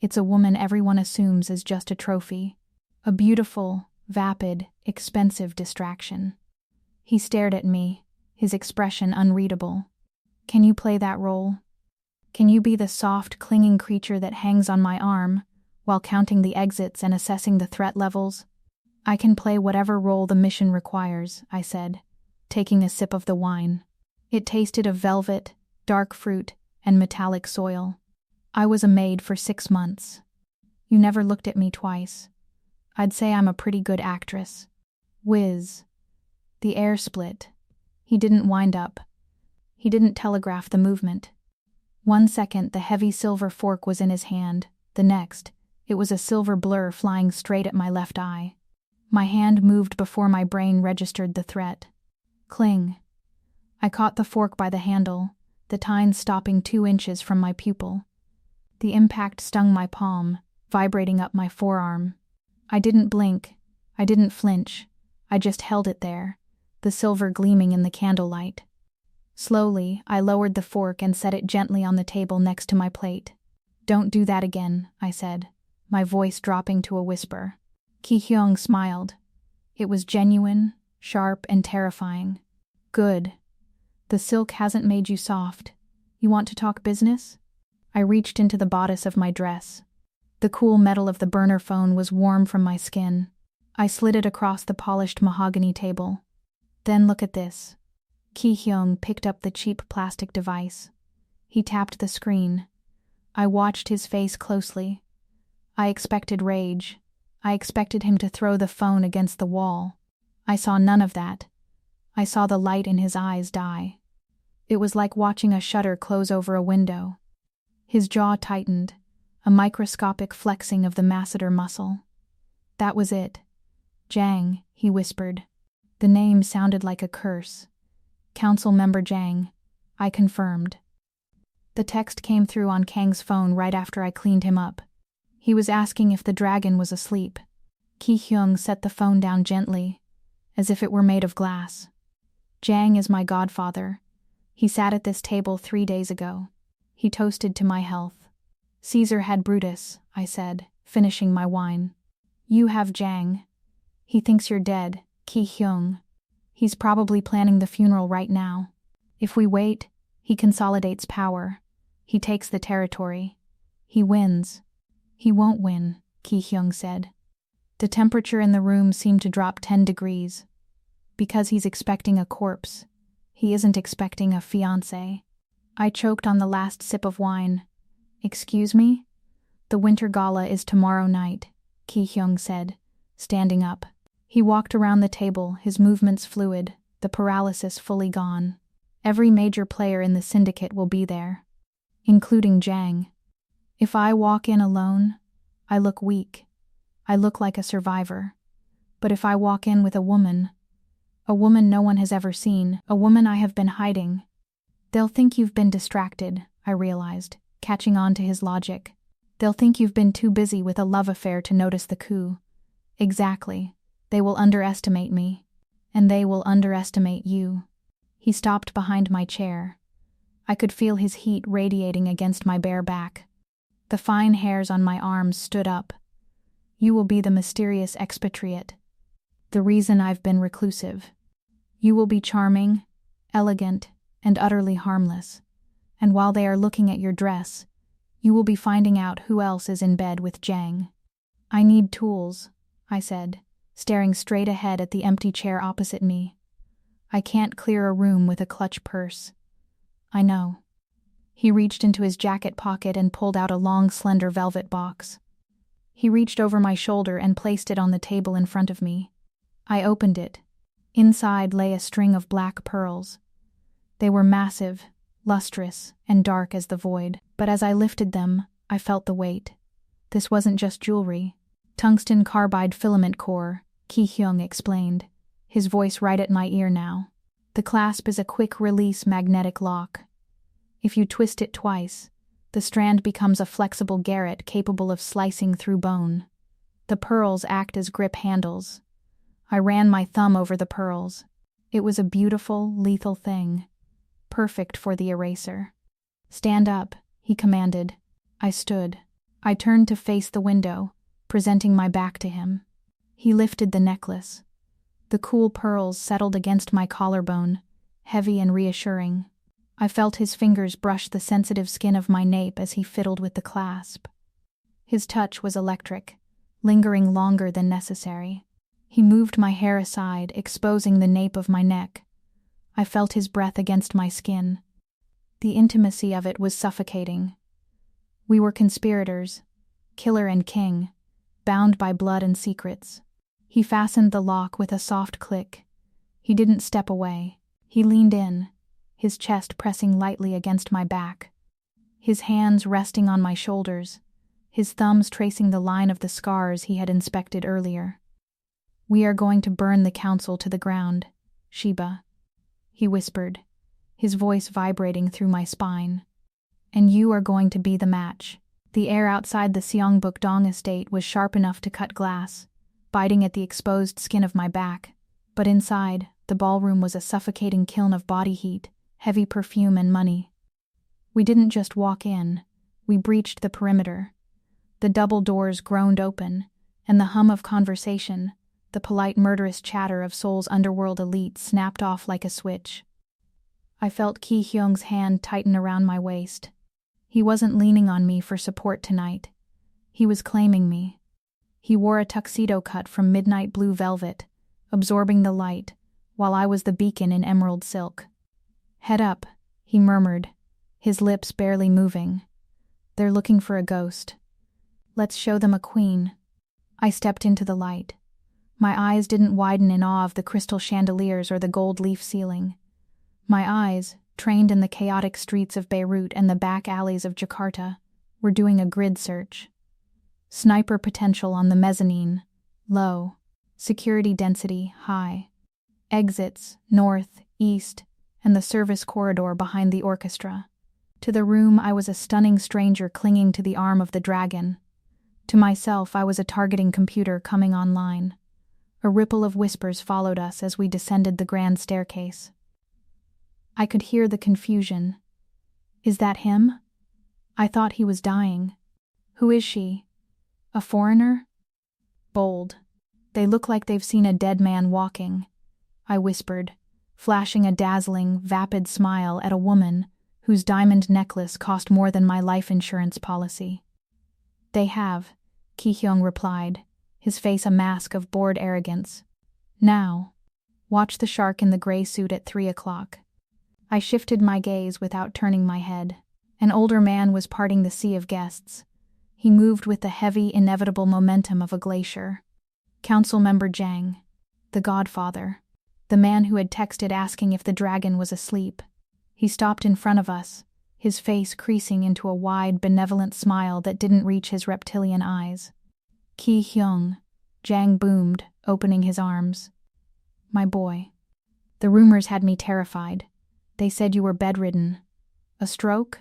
It's a woman everyone assumes is just a trophy. A beautiful, vapid, expensive distraction. He stared at me, his expression unreadable. Can you play that role? Can you be the soft, clinging creature that hangs on my arm, while counting the exits and assessing the threat levels? I can play whatever role the mission requires, I said, taking a sip of the wine. It tasted of velvet, dark fruit, and metallic soil. I was a maid for 6 months. You never looked at me twice. I'd say I'm a pretty good actress. Whiz. The air split. He didn't wind up. He didn't telegraph the movement. 1 second, the heavy silver fork was in his hand. The next, it was a silver blur flying straight at my left eye. My hand moved before my brain registered the threat. Cling. I caught the fork by the handle, the tine stopping 2 inches from my pupil. The impact stung my palm, vibrating up my forearm. I didn't blink. I didn't flinch. I just held it there, the silver gleaming in the candlelight. Slowly, I lowered the fork and set it gently on the table next to my plate. Don't do that again, I said, my voice dropping to a whisper. Ki-Hyeong smiled. It was genuine, sharp, and terrifying. Good. The silk hasn't made you soft. You want to talk business? I reached into the bodice of my dress. The cool metal of the burner phone was warm from my skin. I slid it across the polished mahogany table. Then look at this. Ki-Hyeong picked up the cheap plastic device. He tapped the screen. I watched his face closely. I expected rage. I expected him to throw the phone against the wall. I saw none of that. I saw the light in his eyes die. It was like watching a shutter close over a window. His jaw tightened, a microscopic flexing of the masseter muscle. That was it. Jang, he whispered. The name sounded like a curse. Council Member Jang. I confirmed. The text came through on Kang's phone right after I cleaned him up. He was asking if the dragon was asleep. Ki-Hyeong set the phone down gently, as if it were made of glass. Jang is my godfather. He sat at this table 3 days ago. He toasted to my health. Caesar had Brutus, I said, finishing my wine. You have Jang. He thinks you're dead, Ki-Hyeong. He's probably planning the funeral right now. If we wait, he consolidates power. He takes the territory. He wins. He won't win, Ki-Hyeong said. The temperature in the room seemed to drop 10 degrees. Because he's expecting a corpse. He isn't expecting a fiancé. I choked on the last sip of wine. Excuse me? The winter gala is tomorrow night, Ki-Hyeong said, standing up. He walked around the table, his movements fluid, the paralysis fully gone. Every major player in the syndicate will be there, including Jang. If I walk in alone, I look weak. I look like a survivor. But if I walk in with a woman no one has ever seen, a woman I have been hiding, they'll think you've been distracted, I realized, catching on to his logic. They'll think you've been too busy with a love affair to notice the coup. Exactly. They will underestimate me, and they will underestimate you. He stopped behind my chair. I could feel his heat radiating against my bare back. The fine hairs on my arms stood up. You will be the mysterious expatriate, the reason I've been reclusive. You will be charming, elegant, and utterly harmless. And while they are looking at your dress, you will be finding out who else is in bed with Jang. I need tools, I said, staring straight ahead at the empty chair opposite me. I can't clear a room with a clutch purse. I know. He reached into his jacket pocket and pulled out a long, slender velvet box. He reached over my shoulder and placed it on the table in front of me. I opened it. Inside lay a string of black pearls. They were massive, lustrous, and dark as the void, but as I lifted them, I felt the weight. This wasn't just jewelry. Tungsten carbide filament core, Ki-Hyeong explained, his voice right at my ear now. The clasp is a quick-release magnetic lock. If you twist it twice, the strand becomes a flexible garrote capable of slicing through bone. The pearls act as grip handles. I ran my thumb over the pearls. It was a beautiful, lethal thing. Perfect for the eraser. Stand up, he commanded. I stood. I turned to face the window, presenting my back to him. He lifted the necklace. The cool pearls settled against my collarbone, heavy and reassuring. I felt his fingers brush the sensitive skin of my nape as he fiddled with the clasp. His touch was electric, lingering longer than necessary. He moved my hair aside, exposing the nape of my neck. I felt his breath against my skin. The intimacy of it was suffocating. We were conspirators, killer and king, bound by blood and secrets. He fastened the lock with a soft click. He didn't step away. He leaned in, his chest pressing lightly against my back. His hands resting on my shoulders, his thumbs tracing the line of the scars he had inspected earlier. We are going to burn the council to the ground, Sheba, he whispered, his voice vibrating through my spine. And you are going to be the match. The air outside the Seongbuk-dong estate was sharp enough to cut glass, biting at the exposed skin of my back, but inside, the ballroom was a suffocating kiln of body heat, heavy perfume and money. We didn't just walk in, we breached the perimeter. The double doors groaned open, and the hum of conversation, the polite murderous chatter of Seoul's underworld elite snapped off like a switch. I felt Ki-Hyeong's hand tighten around my waist. He wasn't leaning on me for support tonight. He was claiming me. He wore a tuxedo cut from midnight blue velvet, absorbing the light, while I was the beacon in emerald silk. Head up, he murmured, his lips barely moving. They're looking for a ghost. Let's show them a queen. I stepped into the light. My eyes didn't widen in awe of the crystal chandeliers or the gold leaf ceiling. My eyes, trained in the chaotic streets of Beirut and the back alleys of Jakarta, were doing a grid search. Sniper potential on the mezzanine, low. Security density, high. Exits, north, east, and the service corridor behind the orchestra. To the room I was a stunning stranger clinging to the arm of the dragon. To myself I was a targeting computer coming online. A ripple of whispers followed us as we descended the grand staircase. I could hear the confusion. Is that him? I thought he was dying. Who is she? A foreigner? Bold. They look like they've seen a dead man walking, I whispered, flashing a dazzling, vapid smile at a woman whose diamond necklace cost more than my life insurance policy. They have, Ki-Hyeong replied, his face a mask of bored arrogance. Now, watch the shark in the gray suit at 3 o'clock. I shifted my gaze without turning my head. An older man was parting the sea of guests. He moved with the heavy, inevitable momentum of a glacier. Council member Jang, the godfather, the man who had texted asking if the dragon was asleep. He stopped in front of us, his face creasing into a wide, benevolent smile that didn't reach his reptilian eyes. Ki-Hyeong, Jang boomed, opening his arms. My boy. The rumors had me terrified. They said you were bedridden. A stroke?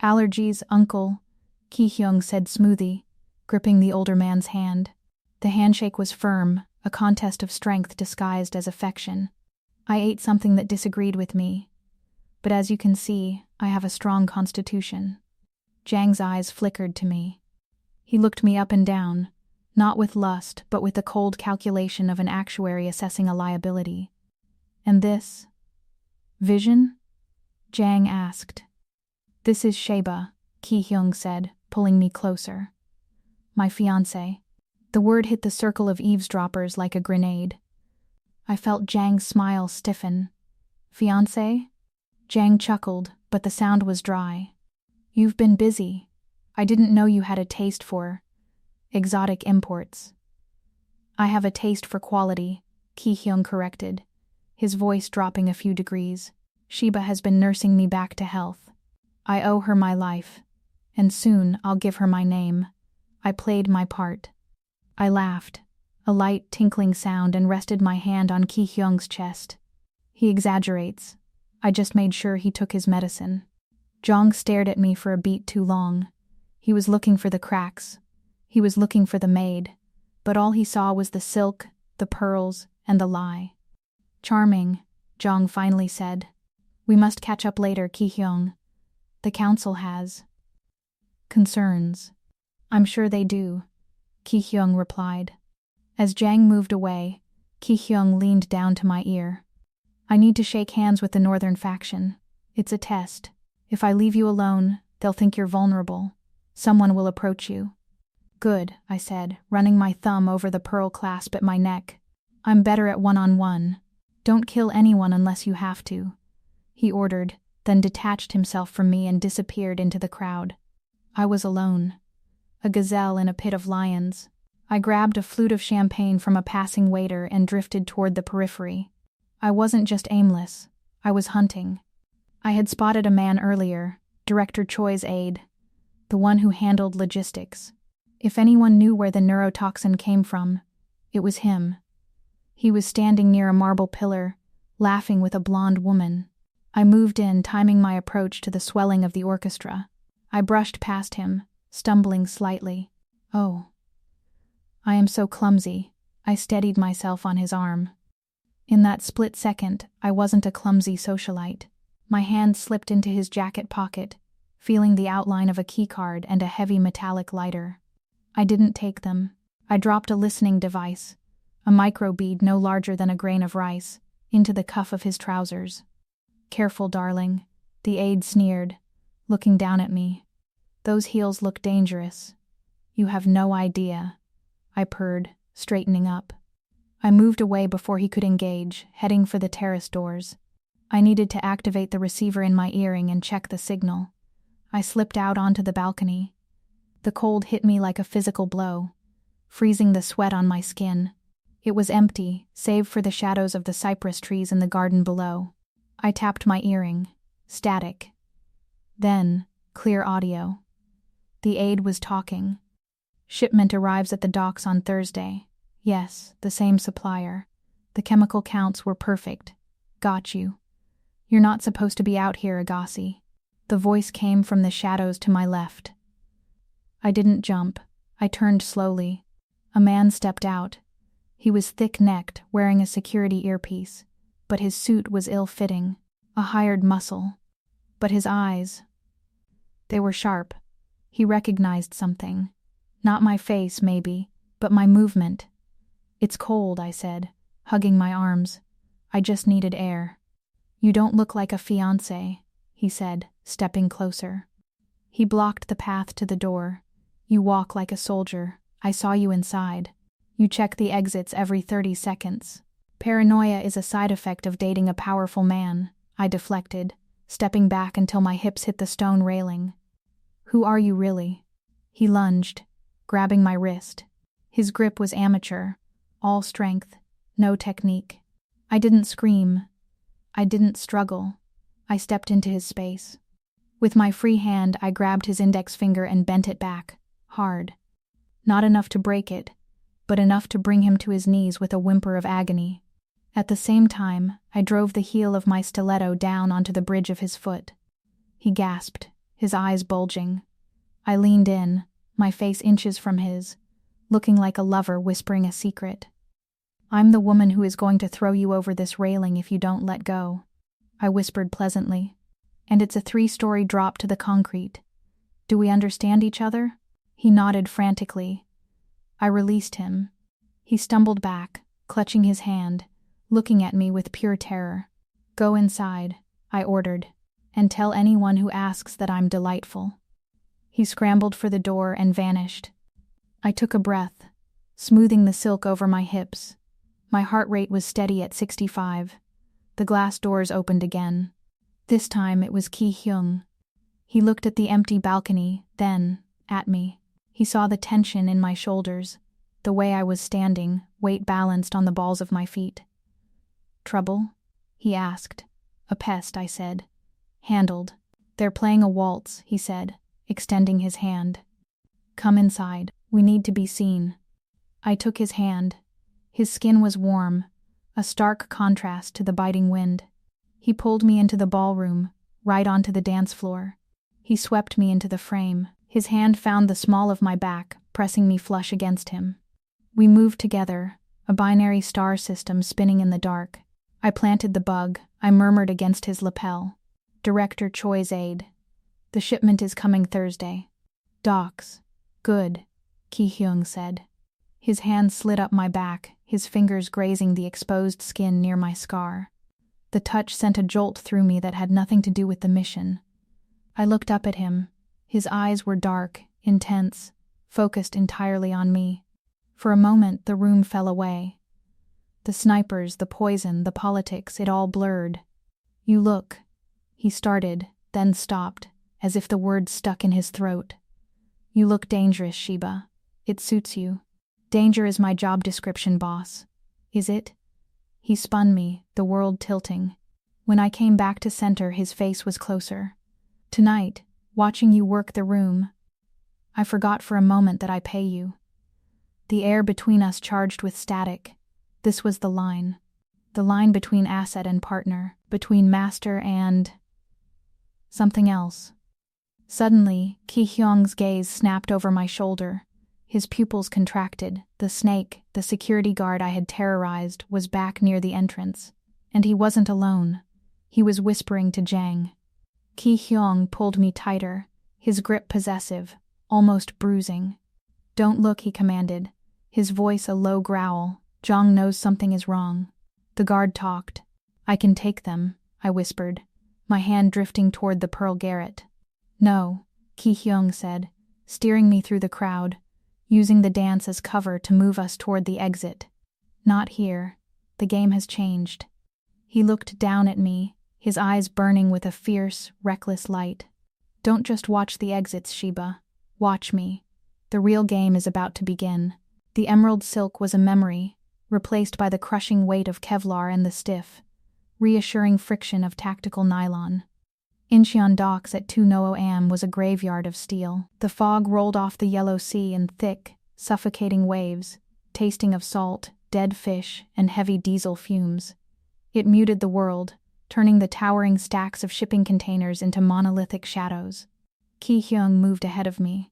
Allergies, uncle, Ki-Hyeong said smoothly, gripping the older man's hand. The handshake was firm, a contest of strength disguised as affection. I ate something that disagreed with me, but as you can see, I have a strong constitution. Jang's eyes flickered to me. He looked me up and down, not with lust, but with the cold calculation of an actuary assessing a liability. And this? Vision? Jang asked. This is Sheba, Ki-Hyeong said, pulling me closer. My fiancé. The word hit the circle of eavesdroppers like a grenade. I felt Jang's smile stiffen. Fiancé? Jang chuckled, but the sound was dry. You've been busy. I didn't know you had a taste for exotic imports. I have a taste for quality, Ki-Hyeong corrected, his voice dropping a few degrees. Sheba has been nursing me back to health. I owe her my life, and soon I'll give her my name. I played my part. I laughed, a light tinkling sound, and rested my hand on Ki-Hyeong's chest. He exaggerates. I just made sure he took his medicine. Jong stared at me for a beat too long. He was looking for the cracks. He was looking for the maid, but all he saw was the silk, the pearls, and the lie. Charming, Jong finally said. We must catch up later, Ki-Hyeong. The council has concerns. I'm sure they do, Ki-Hyeong replied. As Jang moved away, Ki-Hyeong leaned down to my ear. I need to shake hands with the northern faction. It's a test. If I leave you alone, they'll think you're vulnerable. Someone will approach you. Good, I said, running my thumb over the pearl clasp at my neck. I'm better at one-on-one. Don't kill anyone unless you have to, he ordered, then detached himself from me and disappeared into the crowd. I was alone, a gazelle in a pit of lions. I grabbed a flute of champagne from a passing waiter and drifted toward the periphery. I wasn't just aimless, I was hunting. I had spotted a man earlier, Director Choi's aide, the one who handled logistics. If anyone knew where the neurotoxin came from, it was him. He was standing near a marble pillar, laughing with a blonde woman. I moved in, timing my approach to the swelling of the orchestra. I brushed past him, stumbling slightly. Oh. I am so clumsy. I steadied myself on his arm. In that split second, I wasn't a clumsy socialite. My hand slipped into his jacket pocket, feeling the outline of a keycard and a heavy metallic lighter. I didn't take them. I dropped a listening device, a microbead no larger than a grain of rice, into the cuff of his trousers. Careful, darling, the aide sneered, looking down at me. Those heels look dangerous. You have no idea, I purred, straightening up. I moved away before he could engage, heading for the terrace doors. I needed to activate the receiver in my earring and check the signal. I slipped out onto the balcony. The cold hit me like a physical blow, freezing the sweat on my skin. It was empty, save for the shadows of the cypress trees in the garden below. I tapped my earring. Static. Then, clear audio. The aide was talking. Shipment arrives at the docks on Thursday. Yes, the same supplier. The chemical counts were perfect. Got you. You're not supposed to be out here, Agassi. The voice came from the shadows to my left. I didn't jump. I turned slowly. A man stepped out. He was thick-necked, wearing a security earpiece, but his suit was ill-fitting, a hired muscle. But his eyes, they were sharp. He recognized something. Not my face, maybe, but my movement. It's cold, I said, hugging my arms. I just needed air. You don't look like a fiancé, he said, stepping closer. He blocked the path to the door. You walk like a soldier. I saw you inside. You check the exits every 30 seconds. Paranoia is a side effect of dating a powerful man, I deflected, stepping back until my hips hit the stone railing. Who are you really? He lunged, grabbing my wrist. His grip was amateur, all strength, no technique. I didn't scream. I didn't struggle. I stepped into his space. With my free hand, I grabbed his index finger and bent it back, hard. Not enough to break it, but enough to bring him to his knees with a whimper of agony. At the same time, I drove the heel of my stiletto down onto the bridge of his foot. He gasped, his eyes bulging. I leaned in, my face inches from his, looking like a lover whispering a secret. I'm the woman who is going to throw you over this railing if you don't let go, I whispered pleasantly. And it's a 3-story drop to the concrete. Do we understand each other? He nodded frantically. I released him. He stumbled back, clutching his hand, looking at me with pure terror. Go inside, I ordered, and tell anyone who asks that I'm delightful. He scrambled for the door and vanished. I took a breath, smoothing the silk over my hips. My heart rate was steady at 65. The glass doors opened again. This time it was Ki-Hyeong. He looked at the empty balcony, then at me. He saw the tension in my shoulders, the way I was standing, weight balanced on the balls of my feet. Trouble? He asked. A pest, I said. Handled. They're playing a waltz, he said, extending his hand. Come inside. We need to be seen. I took his hand. His skin was warm, a stark contrast to the biting wind. He pulled me into the ballroom, right onto the dance floor. He swept me into the frame. His hand found the small of my back, pressing me flush against him. We moved together, a binary star system spinning in the dark. I planted the bug. I murmured against his lapel. Director Choi's aide. The shipment is coming Thursday. Docks. Good, Ki-Hyeong said. His hand slid up my back, his fingers grazing the exposed skin near my scar. The touch sent a jolt through me that had nothing to do with the mission. I looked up at him. His eyes were dark, intense, focused entirely on me. For a moment, the room fell away. The snipers, the poison, the politics, it all blurred. You look, he started, then stopped, as if the words stuck in his throat. You look dangerous, Sheba. It suits you. Danger is my job description, boss. Is it? He spun me, the world tilting. When I came back to center, his face was closer. Tonight, watching you work the room, I forgot for a moment that I pay you. The air between us charged with static. This was the line. The line between asset and partner, between master and something else. Suddenly, Ki-Hyeong's gaze snapped over my shoulder. His pupils contracted. The snake, the security guard I had terrorized, was back near the entrance. And he wasn't alone. He was whispering to Jang. Ki-Hyeong pulled me tighter, his grip possessive, almost bruising. Don't look, he commanded, his voice a low growl. Jang knows something is wrong. The guard talked. I can take them, I whispered, my hand drifting toward the pearl garret. No, Ki-Hyeong said, steering me through the crowd, using the dance as cover to move us toward the exit. Not here. The game has changed. He looked down at me, his eyes burning with a fierce, reckless light. Don't just watch the exits, Sheba. Watch me. The real game is about to begin. The emerald silk was a memory, replaced by the crushing weight of Kevlar and the stiff, reassuring friction of tactical nylon. Incheon docks at 2 am was a graveyard of steel. The fog rolled off the yellow sea in thick, suffocating waves, tasting of salt, dead fish, and heavy diesel fumes. It muted the world, turning the towering stacks of shipping containers into monolithic shadows. Ki-Hyeong moved ahead of me.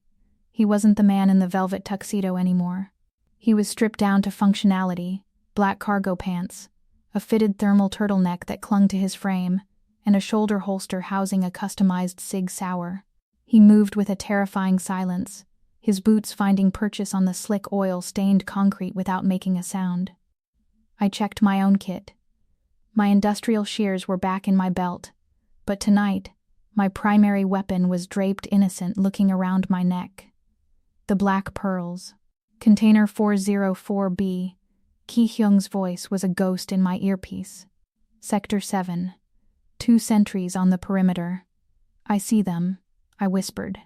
He wasn't the man in the velvet tuxedo anymore. He was stripped down to functionality, black cargo pants, a fitted thermal turtleneck that clung to his frame, and a shoulder holster housing a customized Sig Sauer. He moved with a terrifying silence, his boots finding purchase on the slick oil-stained concrete without making a sound. I checked my own kit. My industrial shears were back in my belt, but tonight, my primary weapon was draped innocent looking around my neck. The black pearls. Container 404B. Ki-Hyeong's voice was a ghost in my earpiece. Sector 7. 2 sentries on the perimeter. I see them, I whispered.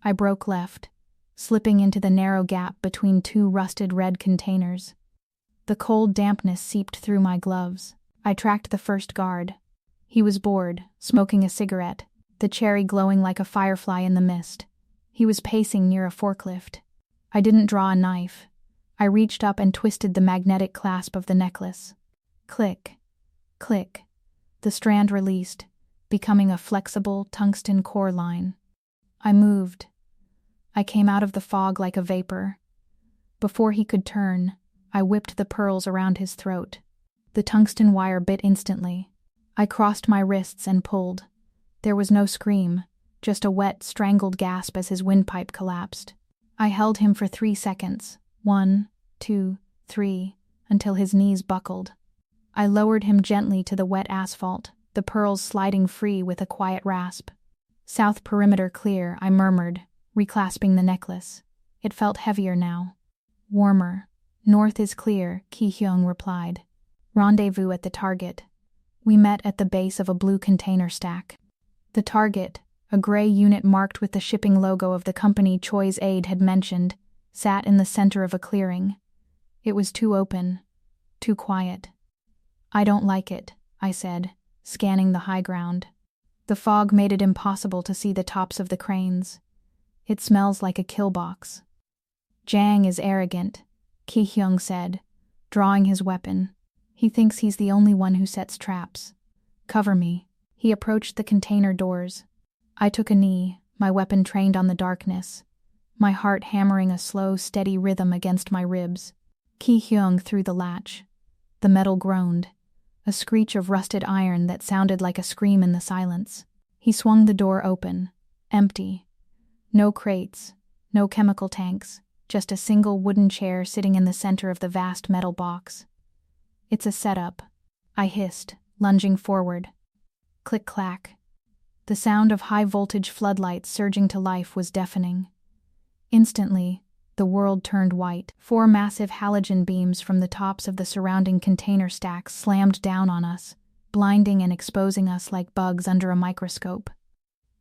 I broke left, slipping into the narrow gap between 2 rusted red containers. The cold dampness seeped through my gloves. I tracked the first guard. He was bored, smoking a cigarette, the cherry glowing like a firefly in the mist. He was pacing near a forklift. I didn't draw a knife. I reached up and twisted the magnetic clasp of the necklace. Click, click. The strand released, becoming a flexible tungsten core line. I moved. I came out of the fog like a vapor. Before he could turn, I whipped the pearls around his throat. The tungsten wire bit instantly. I crossed my wrists and pulled. There was no scream, just a wet, strangled gasp as his windpipe collapsed. I held him for 3 seconds. 1, 2, 3, until his knees buckled. I lowered him gently to the wet asphalt, the pearls sliding free with a quiet rasp. "South perimeter clear," I murmured, reclasping the necklace. It felt heavier now. "Warmer. North is clear," Ki-Hyeong replied. "Rendezvous at the target." We met at the base of a blue container stack. The target, a gray unit marked with the shipping logo of the company Choi's aide had mentioned, sat in the center of a clearing. It was too open, too quiet. "I don't like it," I said, scanning the high ground. The fog made it impossible to see the tops of the cranes. "It smells like a kill box." "Jang is arrogant," Ki-Hyeong said, drawing his weapon. "He thinks he's the only one who sets traps. Cover me." He approached the container doors. I took a knee, my weapon trained on the darkness, my heart hammering a slow, steady rhythm against my ribs. Ki-Hyeong threw the latch. The metal groaned, a screech of rusted iron that sounded like a scream in the silence. He swung the door open, empty. No crates, no chemical tanks, just a single wooden chair sitting in the center of the vast metal box. "It's a setup," I hissed, lunging forward. Click-clack. The sound of high-voltage floodlights surging to life was deafening. Instantly, the world turned white. 4 massive halogen beams from the tops of the surrounding container stacks slammed down on us, blinding and exposing us like bugs under a microscope.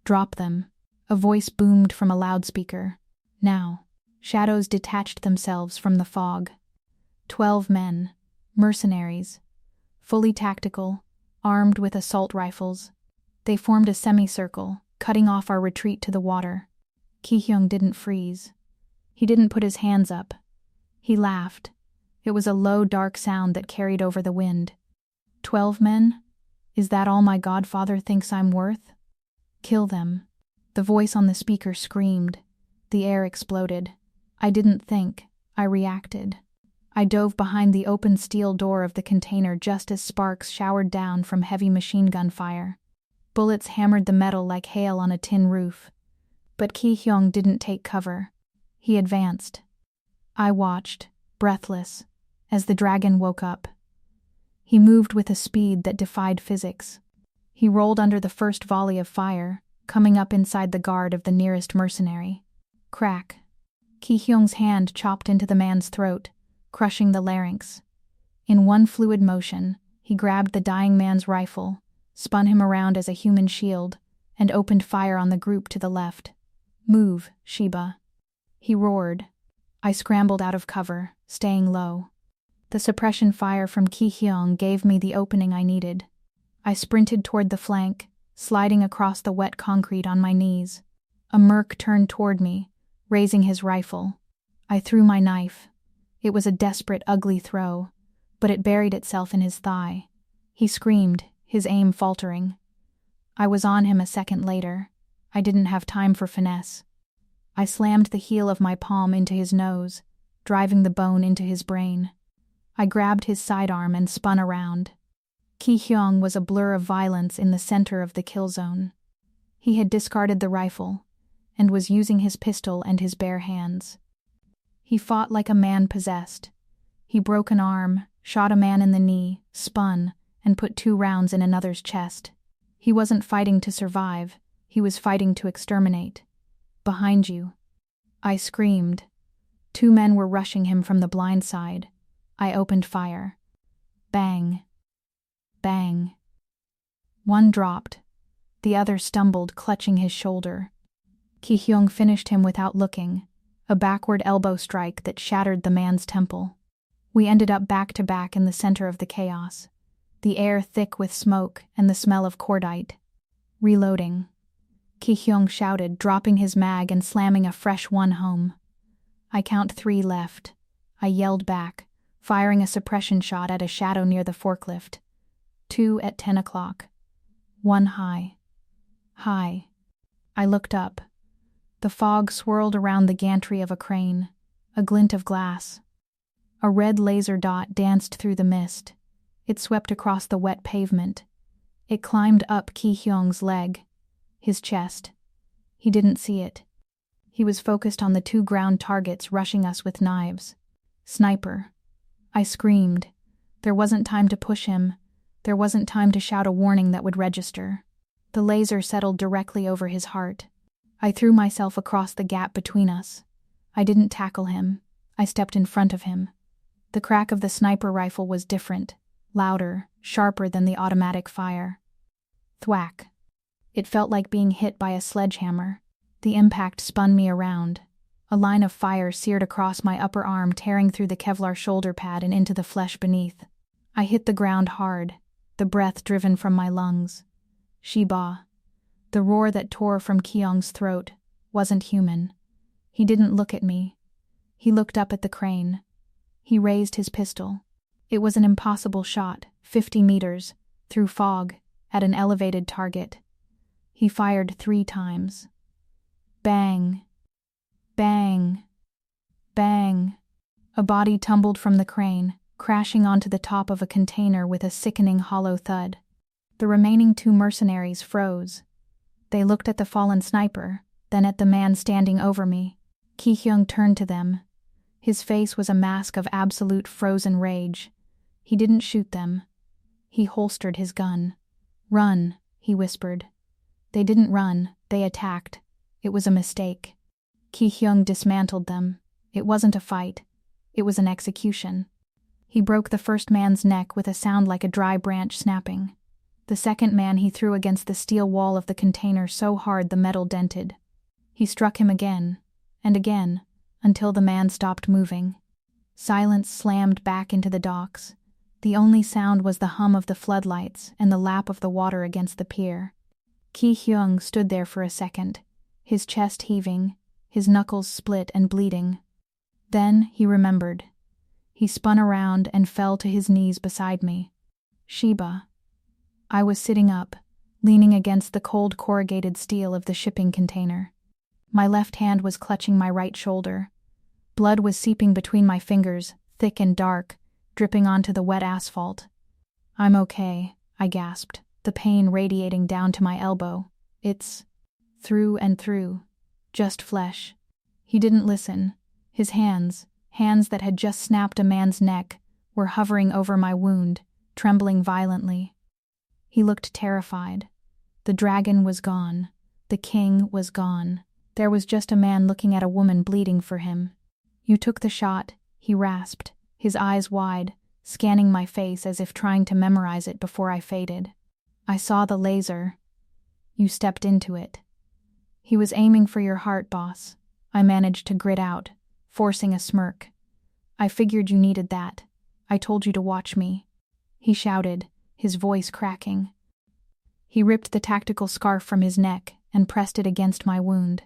"Drop them," a voice boomed from a loudspeaker. Now, shadows detached themselves from the fog. 12 men, mercenaries, fully tactical, armed with assault rifles. They formed a semicircle, cutting off our retreat to the water. Ki-Hyeong didn't freeze. He didn't put his hands up. He laughed. It was a low, dark sound that carried over the wind. 12 men? Is that all my godfather thinks I'm worth? Kill them. The voice on the speaker screamed. The air exploded. I didn't think. I reacted. I dove behind the open steel door of the container just as sparks showered down from heavy machine gun fire. Bullets hammered the metal like hail on a tin roof. But Ki-Hyeong didn't take cover. He advanced. I watched, breathless, as the dragon woke up. He moved with a speed that defied physics. He rolled under the first volley of fire, coming up inside the guard of the nearest mercenary. Crack. Ki-Hyeong's hand chopped into the man's throat, crushing the larynx. In one fluid motion, he grabbed the dying man's rifle, spun him around as a human shield, and opened fire on the group to the left. "Move, Sheba." He roared. I scrambled out of cover, staying low. The suppression fire from Ki-Hyeong gave me the opening I needed. I sprinted toward the flank, sliding across the wet concrete on my knees. A merc turned toward me, raising his rifle. I threw my knife. It was a desperate, ugly throw, but it buried itself in his thigh. He screamed, his aim faltering. I was on him a second later. I didn't have time for finesse. I slammed the heel of my palm into his nose, driving the bone into his brain. I grabbed his sidearm and spun around. Ki-Hyeong was a blur of violence in the center of the kill zone. He had discarded the rifle and was using his pistol and his bare hands. He fought like a man possessed. He broke an arm, shot a man in the knee, spun, and put 2 rounds in another's chest. He wasn't fighting to survive. He was fighting to exterminate. "Behind you." I screamed. 2 men were rushing him from the blind side. I opened fire. Bang. Bang. One dropped. The other stumbled, clutching his shoulder. Ki-Hyeong finished him without looking, a backward elbow strike that shattered the man's temple. We ended up back to back in the center of the chaos, the air thick with smoke and the smell of cordite. Reloading. Ki-Hyeong shouted, dropping his mag and slamming a fresh one home. I count 3 left. I yelled back, firing a suppression shot at a shadow near the forklift. 2 at 10 o'clock. 1 high. High. I looked up. The fog swirled around the gantry of a crane, a glint of glass. A red laser dot danced through the mist. It swept across the wet pavement. It climbed up Ki-Hyeong's leg, his chest. He didn't see it. He was focused on the two ground targets rushing us with knives. Sniper. I screamed. There wasn't time to push him. There wasn't time to shout a warning that would register. The laser settled directly over his heart. I threw myself across the gap between us. I didn't tackle him. I stepped in front of him. The crack of the sniper rifle was different, louder, sharper than the automatic fire. Thwack. It felt like being hit by a sledgehammer. The impact spun me around. A line of fire seared across my upper arm, tearing through the Kevlar shoulder pad and into the flesh beneath. I hit the ground hard, the breath driven from my lungs. Sheba. The roar that tore from Ki-Hyeong's throat wasn't human. He didn't look at me. He looked up at the crane. He raised his pistol. It was an impossible shot, 50 meters, through fog, at an elevated target. He fired 3 times. Bang. Bang. Bang. A body tumbled from the crane, crashing onto the top of a container with a sickening hollow thud. The remaining 2 mercenaries froze. They looked at the fallen sniper, then at the man standing over me. Ki-Hyeong turned to them. His face was a mask of absolute frozen rage. He didn't shoot them. He holstered his gun. "Run," he whispered. They didn't run, they attacked. It was a mistake. Ki-Hyeong dismantled them. It wasn't a fight. It was an execution. He broke the first man's neck with a sound like a dry branch snapping. The second man he threw against the steel wall of the container so hard the metal dented. He struck him again, and again, until the man stopped moving. Silence slammed back into the docks. The only sound was the hum of the floodlights and the lap of the water against the pier. Ki-Hyeong stood there for a second, his chest heaving, his knuckles split and bleeding. Then he remembered. He spun around and fell to his knees beside me. Sheba. I was sitting up, leaning against the cold corrugated steel of the shipping container. My left hand was clutching my right shoulder. Blood was seeping between my fingers, thick and dark, dripping onto the wet asphalt. "I'm okay," I gasped, the pain radiating down to my elbow. "It's through and through. Just flesh." He didn't listen. His hands that had just snapped a man's neck, were hovering over my wound, trembling violently. He looked terrified. The dragon was gone. The king was gone. There was just a man looking at a woman bleeding for him. "You took the shot," he rasped, his eyes wide, scanning my face as if trying to memorize it before I faded. "I saw the laser. You stepped into it." "He was aiming for your heart, boss," I managed to grit out, forcing a smirk. "I figured you needed that. I told you to watch me," he shouted, his voice cracking. He ripped the tactical scarf from his neck and pressed it against my wound.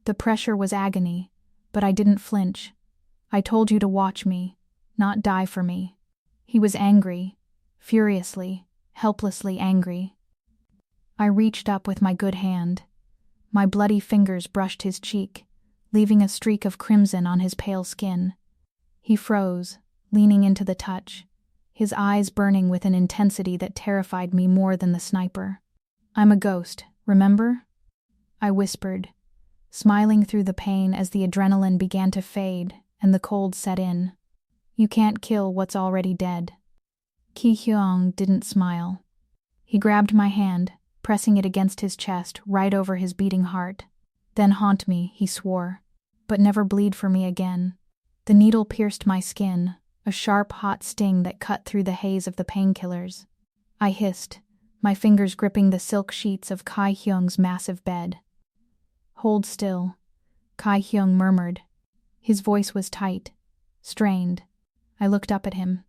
The pressure was agony, but I didn't flinch. "I told you to watch me, not die for me." He was angry, furiously, helplessly angry. I reached up with my good hand. My bloody fingers brushed his cheek, leaving a streak of crimson on his pale skin. He froze, leaning into the touch, his eyes burning with an intensity that terrified me more than the sniper. "I'm a ghost, remember?" I whispered, smiling through the pain as the adrenaline began to fade and the cold set in. "You can't kill what's already dead." Ki-Hyeong didn't smile. He grabbed my hand, pressing it against his chest right over his beating heart. "Then haunt me," he swore, "but never bleed for me again." The needle pierced my skin, a sharp, hot sting that cut through the haze of the painkillers. I hissed, my fingers gripping the silk sheets of Ki-Hyeong's massive bed. "Hold still," Ki-Hyeong murmured. His voice was tight, strained. I looked up at him.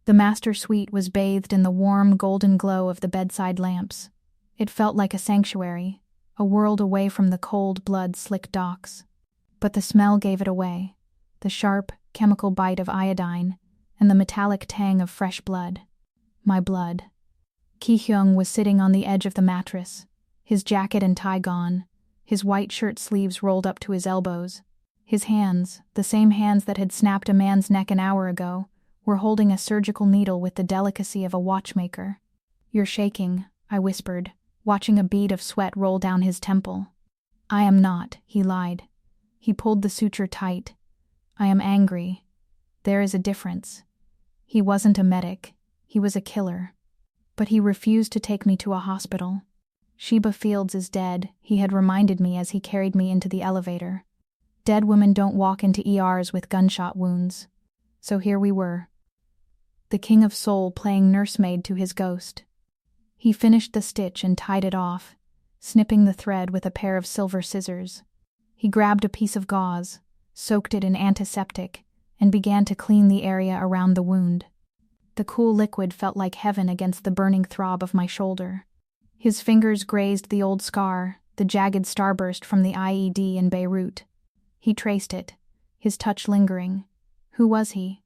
The master suite was bathed in the warm, golden glow of the bedside lamps. It felt like a sanctuary, a world away from the cold, blood-slick docks. But the smell gave it away, the sharp, chemical bite of iodine, and the metallic tang of fresh blood. My blood. Ki-Hyeong was sitting on the edge of the mattress, his jacket and tie gone, his white shirt sleeves rolled up to his elbows. His hands, the same hands that had snapped a man's neck an hour ago, were holding a surgical needle with the delicacy of a watchmaker. "You're shaking," I whispered, watching a bead of sweat roll down his temple. "I am not," he lied. He pulled the suture tight. "I am angry. There is a difference. He wasn't a medic. He was a killer. But he refused to take me to a hospital. Sheba Fields is dead," he had reminded me as he carried me into the elevator. Dead women don't walk into ERs with gunshot wounds. So here we were. The king of Seoul playing nursemaid to his ghost. He finished the stitch and tied it off, snipping the thread with a pair of silver scissors. He grabbed a piece of gauze, soaked it in antiseptic, and began to clean the area around the wound. The cool liquid felt like heaven against the burning throb of my shoulder. His fingers grazed the old scar, the jagged starburst from the IED in Beirut. He traced it, his touch lingering. "Who was he?"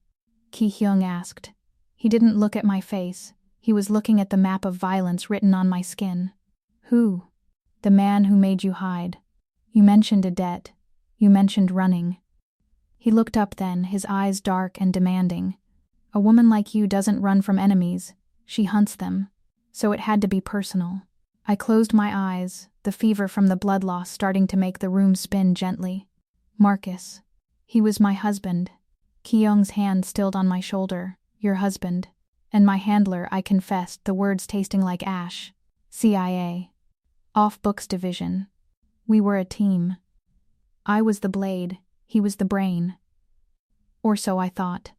Ki-Hyeong asked. He didn't look at my face. He was looking at the map of violence written on my skin. "Who?" "The man who made you hide. You mentioned a debt. You mentioned running." He looked up then, his eyes dark and demanding. "A woman like you doesn't run from enemies. She hunts them. So it had to be personal." I closed my eyes, the fever from the blood loss starting to make the room spin gently. "Marcus. He was my husband." Ki-Hyeong's hand stilled on my shoulder. "Your husband." And my handler, I confessed, the words tasting like ash. "CIA. Off-books division. We were a team. I was the blade, he was the brain." Or so I thought.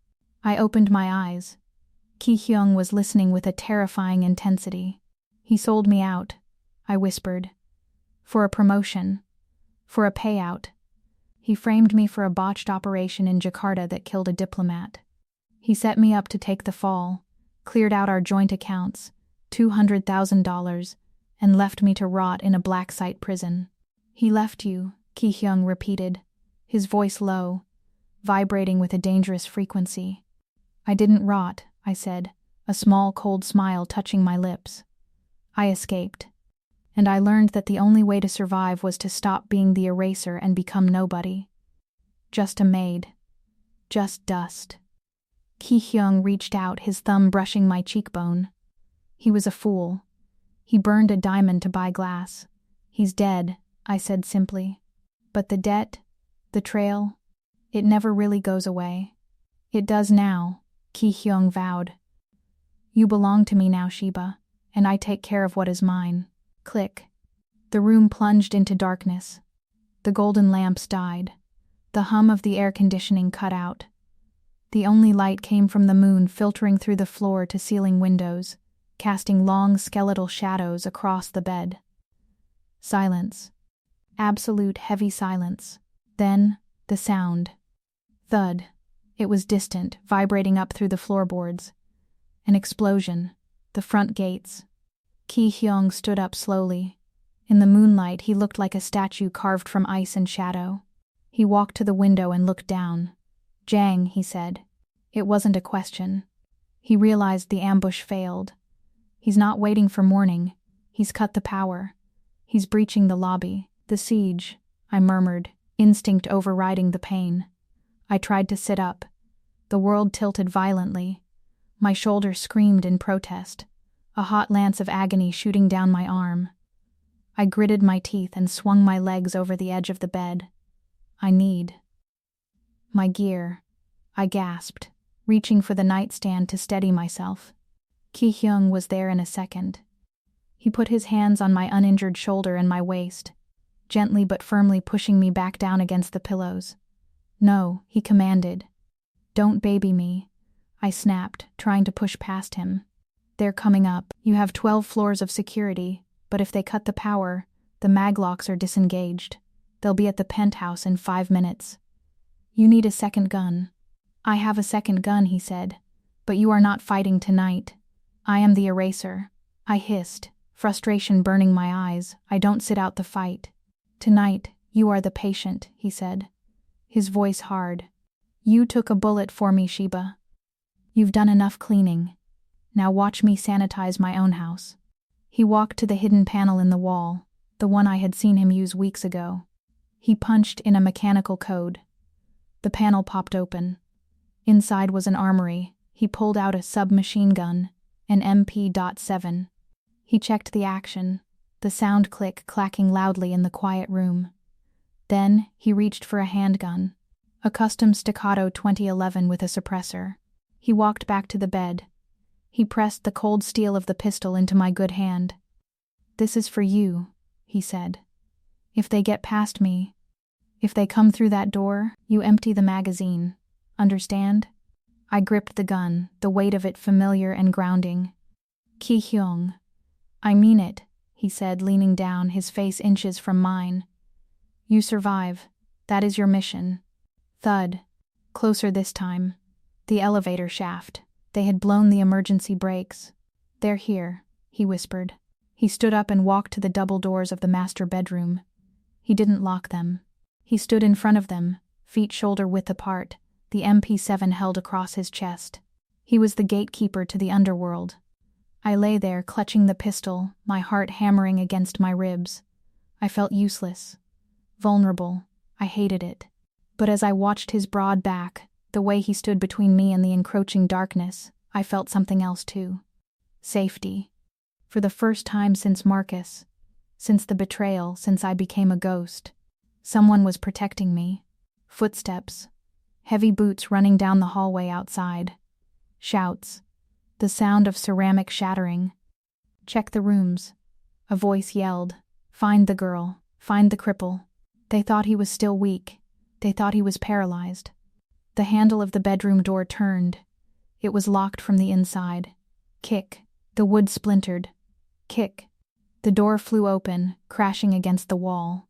I opened my eyes. Ki-Hyeong was listening with a terrifying intensity. "He sold me out," I whispered. "For a promotion. For a payout. He framed me for a botched operation in Jakarta that killed a diplomat. He set me up to take the fall, cleared out our joint accounts, $200,000, and left me to rot in a black site prison." "He left you," Ki-Hyeong repeated, his voice low, vibrating with a dangerous frequency. "I didn't rot," I said, a small cold smile touching my lips. "I escaped. And I learned that the only way to survive was to stop being the eraser and become nobody. Just a maid. Just dust." Ki-Hyeong reached out, his thumb brushing my cheekbone. "He was a fool. He burned a diamond to buy glass. He's dead," I said simply. "But the debt, the trail, it never really goes away." "It does now," Ki-Hyeong vowed. "You belong to me now, Sheba, and I take care of what is mine." Click. The room plunged into darkness. The golden lamps died. The hum of the air conditioning cut out. The only light came from the moon filtering through the floor-to-ceiling windows, casting long skeletal shadows across the bed. Silence. Absolute heavy silence. Then, the sound. Thud. It was distant, vibrating up through the floorboards. An explosion. The front gates. Ki-Hyeong stood up slowly. In the moonlight, he looked like a statue carved from ice and shadow. He walked to the window and looked down. "Jang," he said. It wasn't a question. He realized the ambush failed. "He's not waiting for morning. He's cut the power. He's breaching the lobby. The siege," I murmured, instinct overriding the pain. I tried to sit up. The world tilted violently. My shoulder screamed in protest, a hot lance of agony shooting down my arm. I gritted my teeth and swung my legs over the edge of the bed. "I need my gear," I gasped, reaching for the nightstand to steady myself. Ki-Hyeong was there in a second. He put his hands on my uninjured shoulder and my waist, gently but firmly pushing me back down against the pillows. "No," he commanded. "Don't baby me," I snapped, trying to push past him. "They're coming up. You have 12 floors of security, but if they cut the power, the maglocks are disengaged. They'll be at the penthouse in 5 minutes. You need a second gun." "I have a second gun," he said, "but you are not fighting tonight. I am the eraser." I hissed, frustration burning my eyes. "I don't sit out the fight." "Tonight, you are the patient," he said, his voice hard. "You took a bullet for me, Sheba. You've done enough cleaning. Now watch me sanitize my own house." He walked to the hidden panel in the wall, the one I had seen him use weeks ago. He punched in a mechanical code, The panel popped open. Inside was an armory. He pulled out a submachine gun, an MP.7. He checked the action, the sound click clacking loudly in the quiet room. Then he reached for a handgun, a custom staccato 2011 with a suppressor. He walked back to the bed. He pressed the cold steel of the pistol into my good hand. "This is for you," he said. "If they get past me, if they come through that door, you empty the magazine. Understand?" I gripped the gun, the weight of it familiar and grounding. "Ki-Hyeong, I mean it," he said, leaning down, his face inches from mine. "You survive. That is your mission." Thud. Closer this time. The elevator shaft. They had blown the emergency brakes. "They're here," he whispered. He stood up and walked to the double doors of the master bedroom. He didn't lock them. He stood in front of them, feet shoulder-width apart, the MP7 held across his chest. He was the gatekeeper to the underworld. I lay there, clutching the pistol, my heart hammering against my ribs. I felt useless, vulnerable. I hated it. But as I watched his broad back, the way he stood between me and the encroaching darkness, I felt something else too. Safety. For the first time since Marcus, since the betrayal, since I became a ghost, someone was protecting me. Footsteps. Heavy boots running down the hallway outside. Shouts. The sound of ceramic shattering. "Check the rooms." A voice yelled. "Find the girl. Find the cripple." They thought he was still weak. They thought he was paralyzed. The handle of the bedroom door turned. It was locked from the inside. Kick. The wood splintered. Kick. The door flew open, crashing against the wall.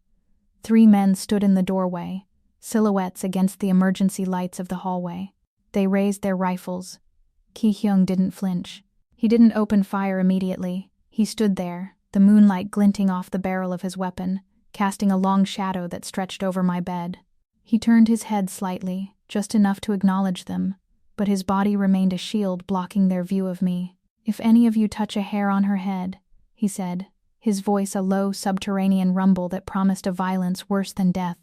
3 men stood in the doorway, silhouettes against the emergency lights of the hallway. They raised their rifles. Ki-Hyeong didn't flinch. He didn't open fire immediately. He stood there, the moonlight glinting off the barrel of his weapon, casting a long shadow that stretched over my bed. He turned his head slightly, just enough to acknowledge them, but his body remained a shield blocking their view of me. "If any of you touch a hair on her head," he said, his voice a low subterranean rumble that promised a violence worse than death,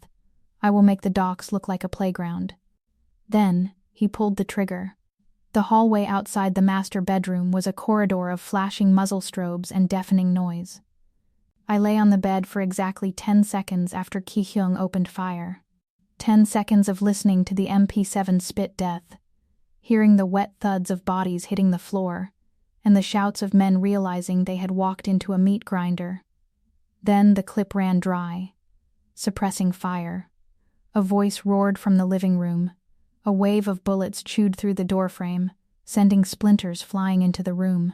"I will make the docks look like a playground." Then he pulled the trigger. The hallway outside the master bedroom was a corridor of flashing muzzle strobes and deafening noise. I lay on the bed for exactly 10 seconds after Ki-Hyeong opened fire. 10 seconds of listening to the MP7 spit death, hearing the wet thuds of bodies hitting the floor, and the shouts of men realizing they had walked into a meat grinder. Then the clip ran dry, suppressing fire. A voice roared from the living room. A wave of bullets chewed through the doorframe, sending splinters flying into the room.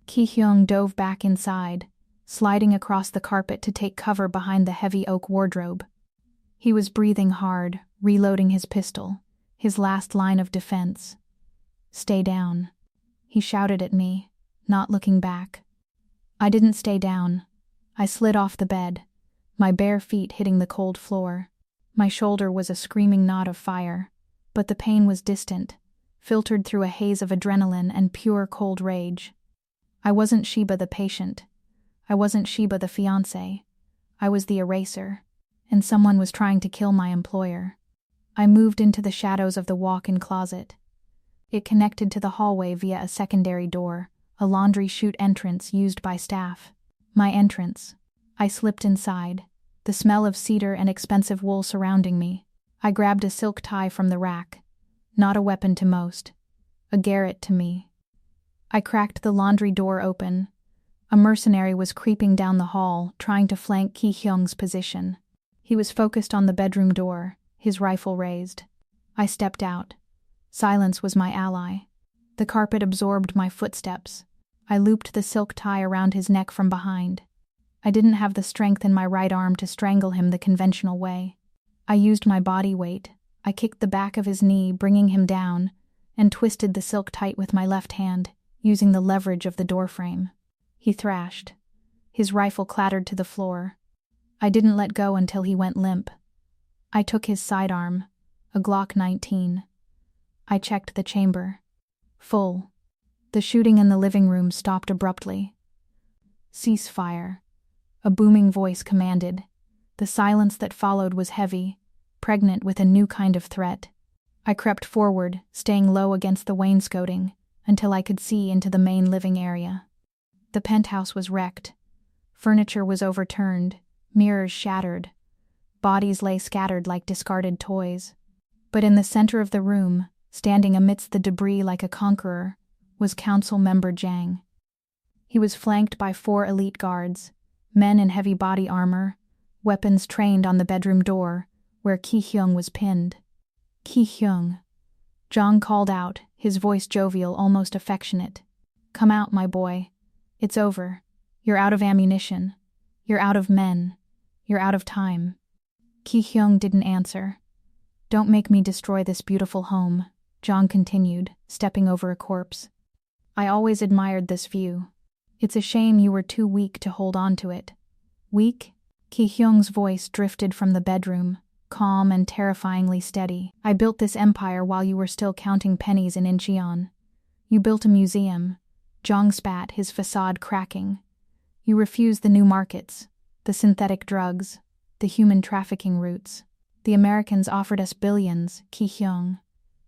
Ki-Hyeong dove back inside, sliding across the carpet to take cover behind the heavy oak wardrobe. He was breathing hard, reloading his pistol, his last line of defense. "Stay down," he shouted at me, not looking back. I didn't stay down. I slid off the bed, my bare feet hitting the cold floor. My shoulder was a screaming knot of fire, but the pain was distant, filtered through a haze of adrenaline and pure cold rage. I wasn't Sheba the patient. I wasn't Sheba the fiancé. I was the eraser, and someone was trying to kill my employer. I moved into the shadows of the walk-in closet. It connected to the hallway via a secondary door, a laundry chute entrance used by staff. My entrance. I slipped inside, the smell of cedar and expensive wool surrounding me. I grabbed a silk tie from the rack. Not a weapon to most. A garrote to me. I cracked the laundry door open. A mercenary was creeping down the hall, trying to flank Ki-Hyeong's position. He was focused on the bedroom door, his rifle raised. I stepped out. Silence was my ally. The carpet absorbed my footsteps. I looped the silk tie around his neck from behind. I didn't have the strength in my right arm to strangle him the conventional way. I used my body weight. I kicked the back of his knee, bringing him down, and twisted the silk tight with my left hand, using the leverage of the doorframe. He thrashed. His rifle clattered to the floor. I didn't let go until he went limp. I took his sidearm, a Glock 19. I checked the chamber. Full. The shooting in the living room stopped abruptly. "Cease fire," a booming voice commanded. The silence that followed was heavy, pregnant with a new kind of threat. I crept forward, staying low against the wainscoting, until I could see into the main living area. The penthouse was wrecked. Furniture was overturned, mirrors shattered. Bodies lay scattered like discarded toys. But in the center of the room, standing amidst the debris like a conqueror, was Council Member Jang. He was flanked by 4 elite guards, men in heavy body armor, weapons trained on the bedroom door, where Ki-Hyeong was pinned. Ki-Hyeong. Jang called out, his voice jovial, almost affectionate. "Come out, my boy. It's over. You're out of ammunition. You're out of men. You're out of time." Ki-Hyeong didn't answer. "Don't make me destroy this beautiful home," Jang continued, stepping over a corpse. "I always admired this view. It's a shame you were too weak to hold on to it." "Weak?" Ki-Hyeong's voice drifted from the bedroom, calm and terrifyingly steady. "I built this empire while you were still counting pennies in Incheon. You built a museum." Jang spat, his facade cracking. "You refused the new markets, the synthetic drugs, the human trafficking routes. The Americans offered us billions, Ki-Hyeong.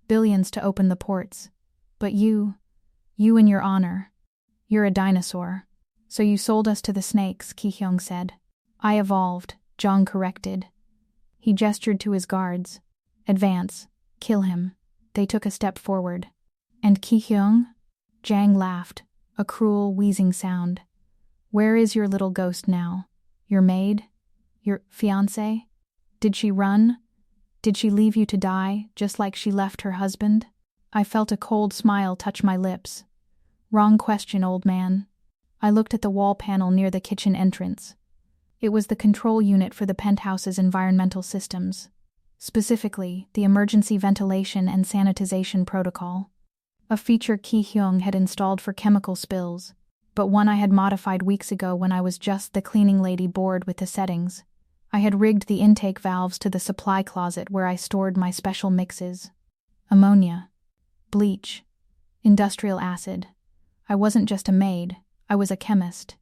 Billions to open the ports. But you and your honor. You're a dinosaur. So you sold us to the snakes," Ki-Hyeong said. "I evolved," Jang corrected. He gestured to his guards. "Advance. Kill him." They took a step forward. "And Ki-Hyeong?" Jang laughed, a cruel, wheezing sound. "Where is your little ghost now? Your maid? Your fiancé? Did she run? Did she leave you to die, just like she left her husband?" I felt a cold smile touch my lips. "Wrong question, old man." I looked at the wall panel near the kitchen entrance. It was the control unit for the penthouse's environmental systems, specifically the emergency ventilation and sanitization protocol. A feature Ki-Hyeong had installed for chemical spills, but one I had modified weeks ago when I was just the cleaning lady bored with the settings. I had rigged the intake valves to the supply closet where I stored my special mixes. Ammonia, bleach, industrial acid. I wasn't just a maid, I was a chemist.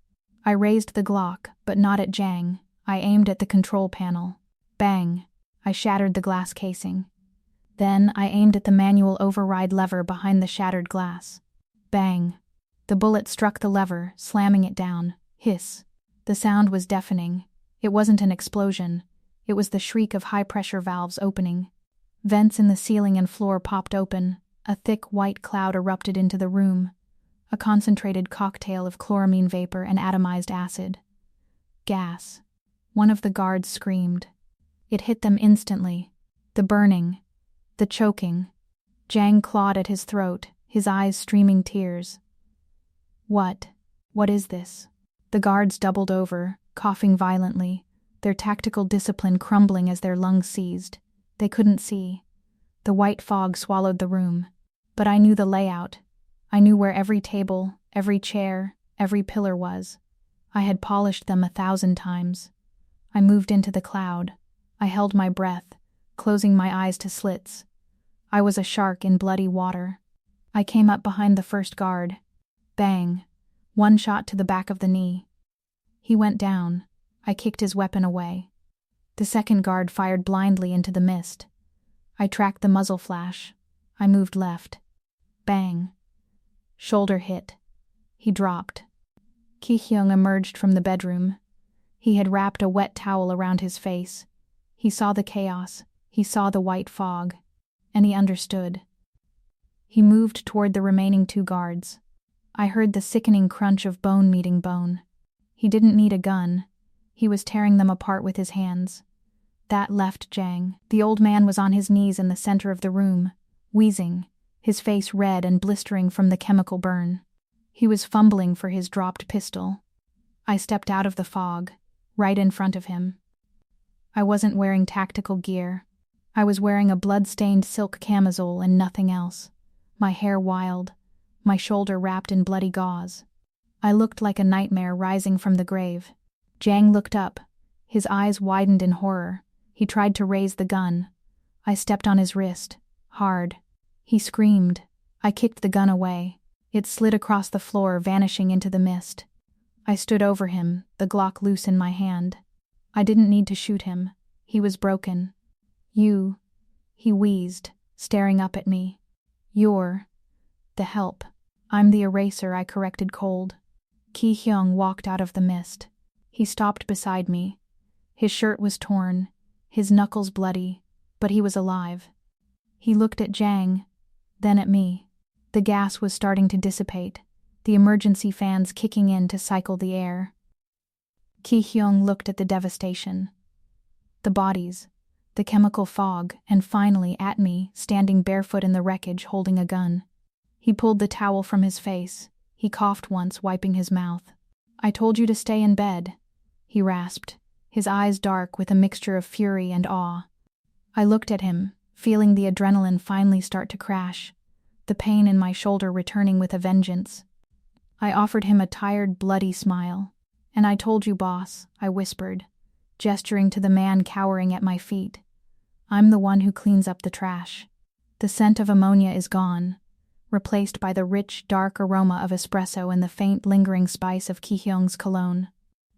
I raised the Glock, but not at Jang. I aimed at the control panel. Bang! I shattered the glass casing. Then I aimed at the manual override lever behind the shattered glass. Bang! The bullet struck the lever, slamming it down. Hiss! The sound was deafening. It wasn't an explosion. It was the shriek of high-pressure valves opening. Vents in the ceiling and floor popped open. A thick white cloud erupted into the room. A concentrated cocktail of chloramine vapor and atomized acid. Gas. One of the guards screamed. It hit them instantly. The burning. The choking. Jang clawed at his throat, his eyes streaming tears. What is this?" The guards doubled over, coughing violently, their tactical discipline crumbling as their lungs seized. They couldn't see. The white fog swallowed the room. But I knew the layout. I knew where every table, every chair, every pillar was. I had polished them 1,000 times. I moved into the cloud. I held my breath, closing my eyes to slits. I was a shark in bloody water. I came up behind the first guard. Bang! One shot to the back of the knee. He went down. I kicked his weapon away. The second guard fired blindly into the mist. I tracked the muzzle flash. I moved left. Bang! Shoulder hit. He dropped. Ki-Hyeong emerged from the bedroom. He had wrapped a wet towel around his face. He saw the chaos. He saw the white fog. And he understood. He moved toward the remaining 2 guards. I heard the sickening crunch of bone meeting bone. He didn't need a gun. He was tearing them apart with his hands. That left Jang. The old man was on his knees in the center of the room, wheezing, his face red and blistering from the chemical burn. He was fumbling for his dropped pistol. I stepped out of the fog, right in front of him. I wasn't wearing tactical gear. I was wearing a blood-stained silk camisole and nothing else. My hair wild, my shoulder wrapped in bloody gauze. I looked like a nightmare rising from the grave. Jang looked up. His eyes widened in horror. He tried to raise the gun. I stepped on his wrist, hard. He screamed. I kicked the gun away. It slid across the floor, vanishing into the mist. I stood over him, the Glock loose in my hand. I didn't need to shoot him. He was broken. You, he wheezed, staring up at me. You're the help. I'm the eraser, I corrected cold. Ki-Hyeong walked out of the mist. He stopped beside me. His shirt was torn, his knuckles bloody, but he was alive. He looked at Jang, then at me. The gas was starting to dissipate, the emergency fans kicking in to cycle the air. Ki-Hyeong looked at the devastation. The bodies, the chemical fog, and finally at me, standing barefoot in the wreckage holding a gun. He pulled the towel from his face. He coughed once, wiping his mouth. I told you to stay in bed, he rasped, his eyes dark with a mixture of fury and awe. I looked at him, feeling the adrenaline finally start to crash, the pain in my shoulder returning with a vengeance. I offered him a tired, bloody smile. And I told you, boss, I whispered, gesturing to the man cowering at my feet. I'm the one who cleans up the trash. The scent of ammonia is gone, replaced by the rich, dark aroma of espresso and the faint, lingering spice of Ki-Hyeong's cologne.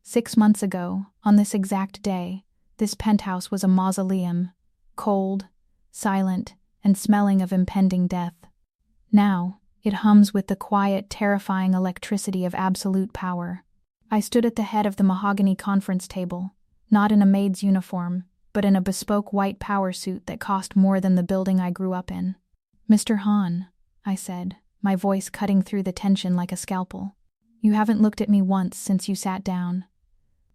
6 months ago, on this exact day, this penthouse was a mausoleum, cold, silent, and smelling of impending death. Now, it hums with the quiet, terrifying electricity of absolute power. I stood at the head of the mahogany conference table, not in a maid's uniform, but in a bespoke white power suit that cost more than the building I grew up in. Mr. Han, I said, my voice cutting through the tension like a scalpel. You haven't looked at me once since you sat down.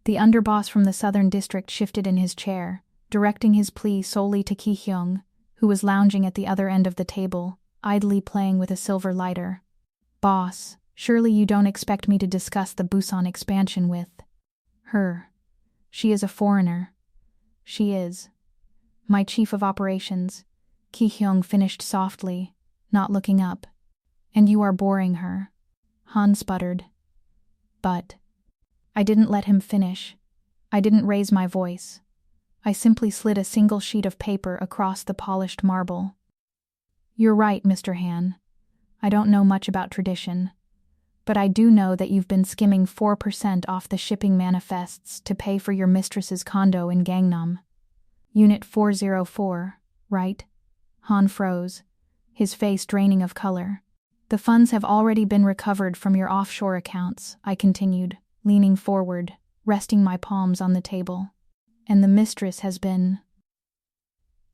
The underboss from the Southern District shifted in his chair, directing his plea solely to Ki-Hyeong, who was lounging at the other end of the table, idly playing with a silver lighter. Boss, surely you don't expect me to discuss the Busan expansion with her. She is a foreigner. She is my chief of operations, Ki-Hyeong finished softly, not looking up. And you are boring her. Han sputtered. But I didn't let him finish. I didn't raise my voice. I simply slid a single sheet of paper across the polished marble. You're right, Mr. Han. I don't know much about tradition. But I do know that you've been skimming 4% off the shipping manifests to pay for your mistress's condo in Gangnam. Unit 404, right? Han froze, his face draining of color. The funds have already been recovered from your offshore accounts, I continued, leaning forward, resting my palms on the table. And the mistress has been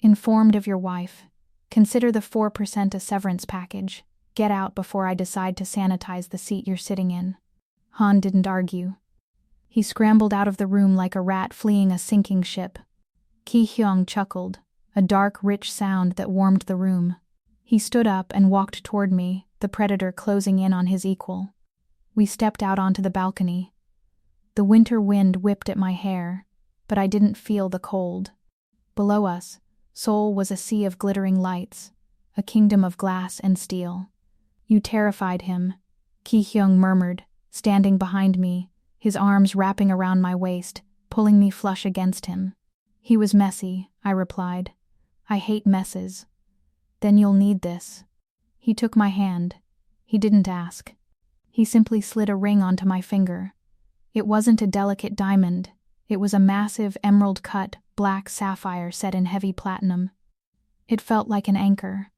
informed of your wife. Consider the 4% a severance package. Get out before I decide to sanitize the seat you're sitting in. Han didn't argue. He scrambled out of the room like a rat fleeing a sinking ship. Ki-Hyeong chuckled, a dark, rich sound that warmed the room. He stood up and walked toward me, the predator closing in on his equal. We stepped out onto the balcony. The winter wind whipped at my hair, but I didn't feel the cold. Below us, Seoul was a sea of glittering lights, a kingdom of glass and steel. You terrified him, Ki-Hyeong murmured, standing behind me, his arms wrapping around my waist, pulling me flush against him. He was messy, I replied. I hate messes. Then you'll need this. He took my hand. He didn't ask. He simply slid a ring onto my finger. It wasn't a delicate diamond. It was a massive emerald-cut, black sapphire set in heavy platinum. It felt like an anchor.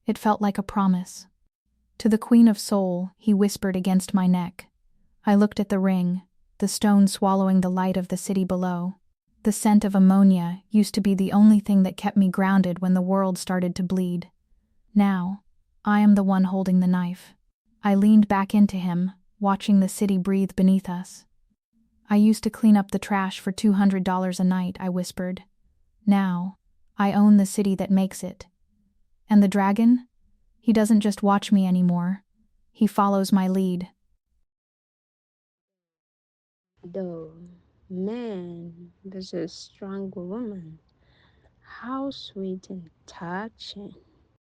It felt like a promise. To the Queen of Seoul, he whispered against my neck. I looked at the ring, the stone swallowing the light of the city below. The scent of ammonia used to be the only thing that kept me grounded when the world started to bleed. Now, I am the one holding the knife. I leaned back into him, watching the city breathe beneath us. I used to clean up the trash for $200 a night, I whispered. Now, I own the city that makes it. And the dragon? He doesn't just watch me anymore. He follows my lead. Though, man, this is a strong woman. How sweet and touching.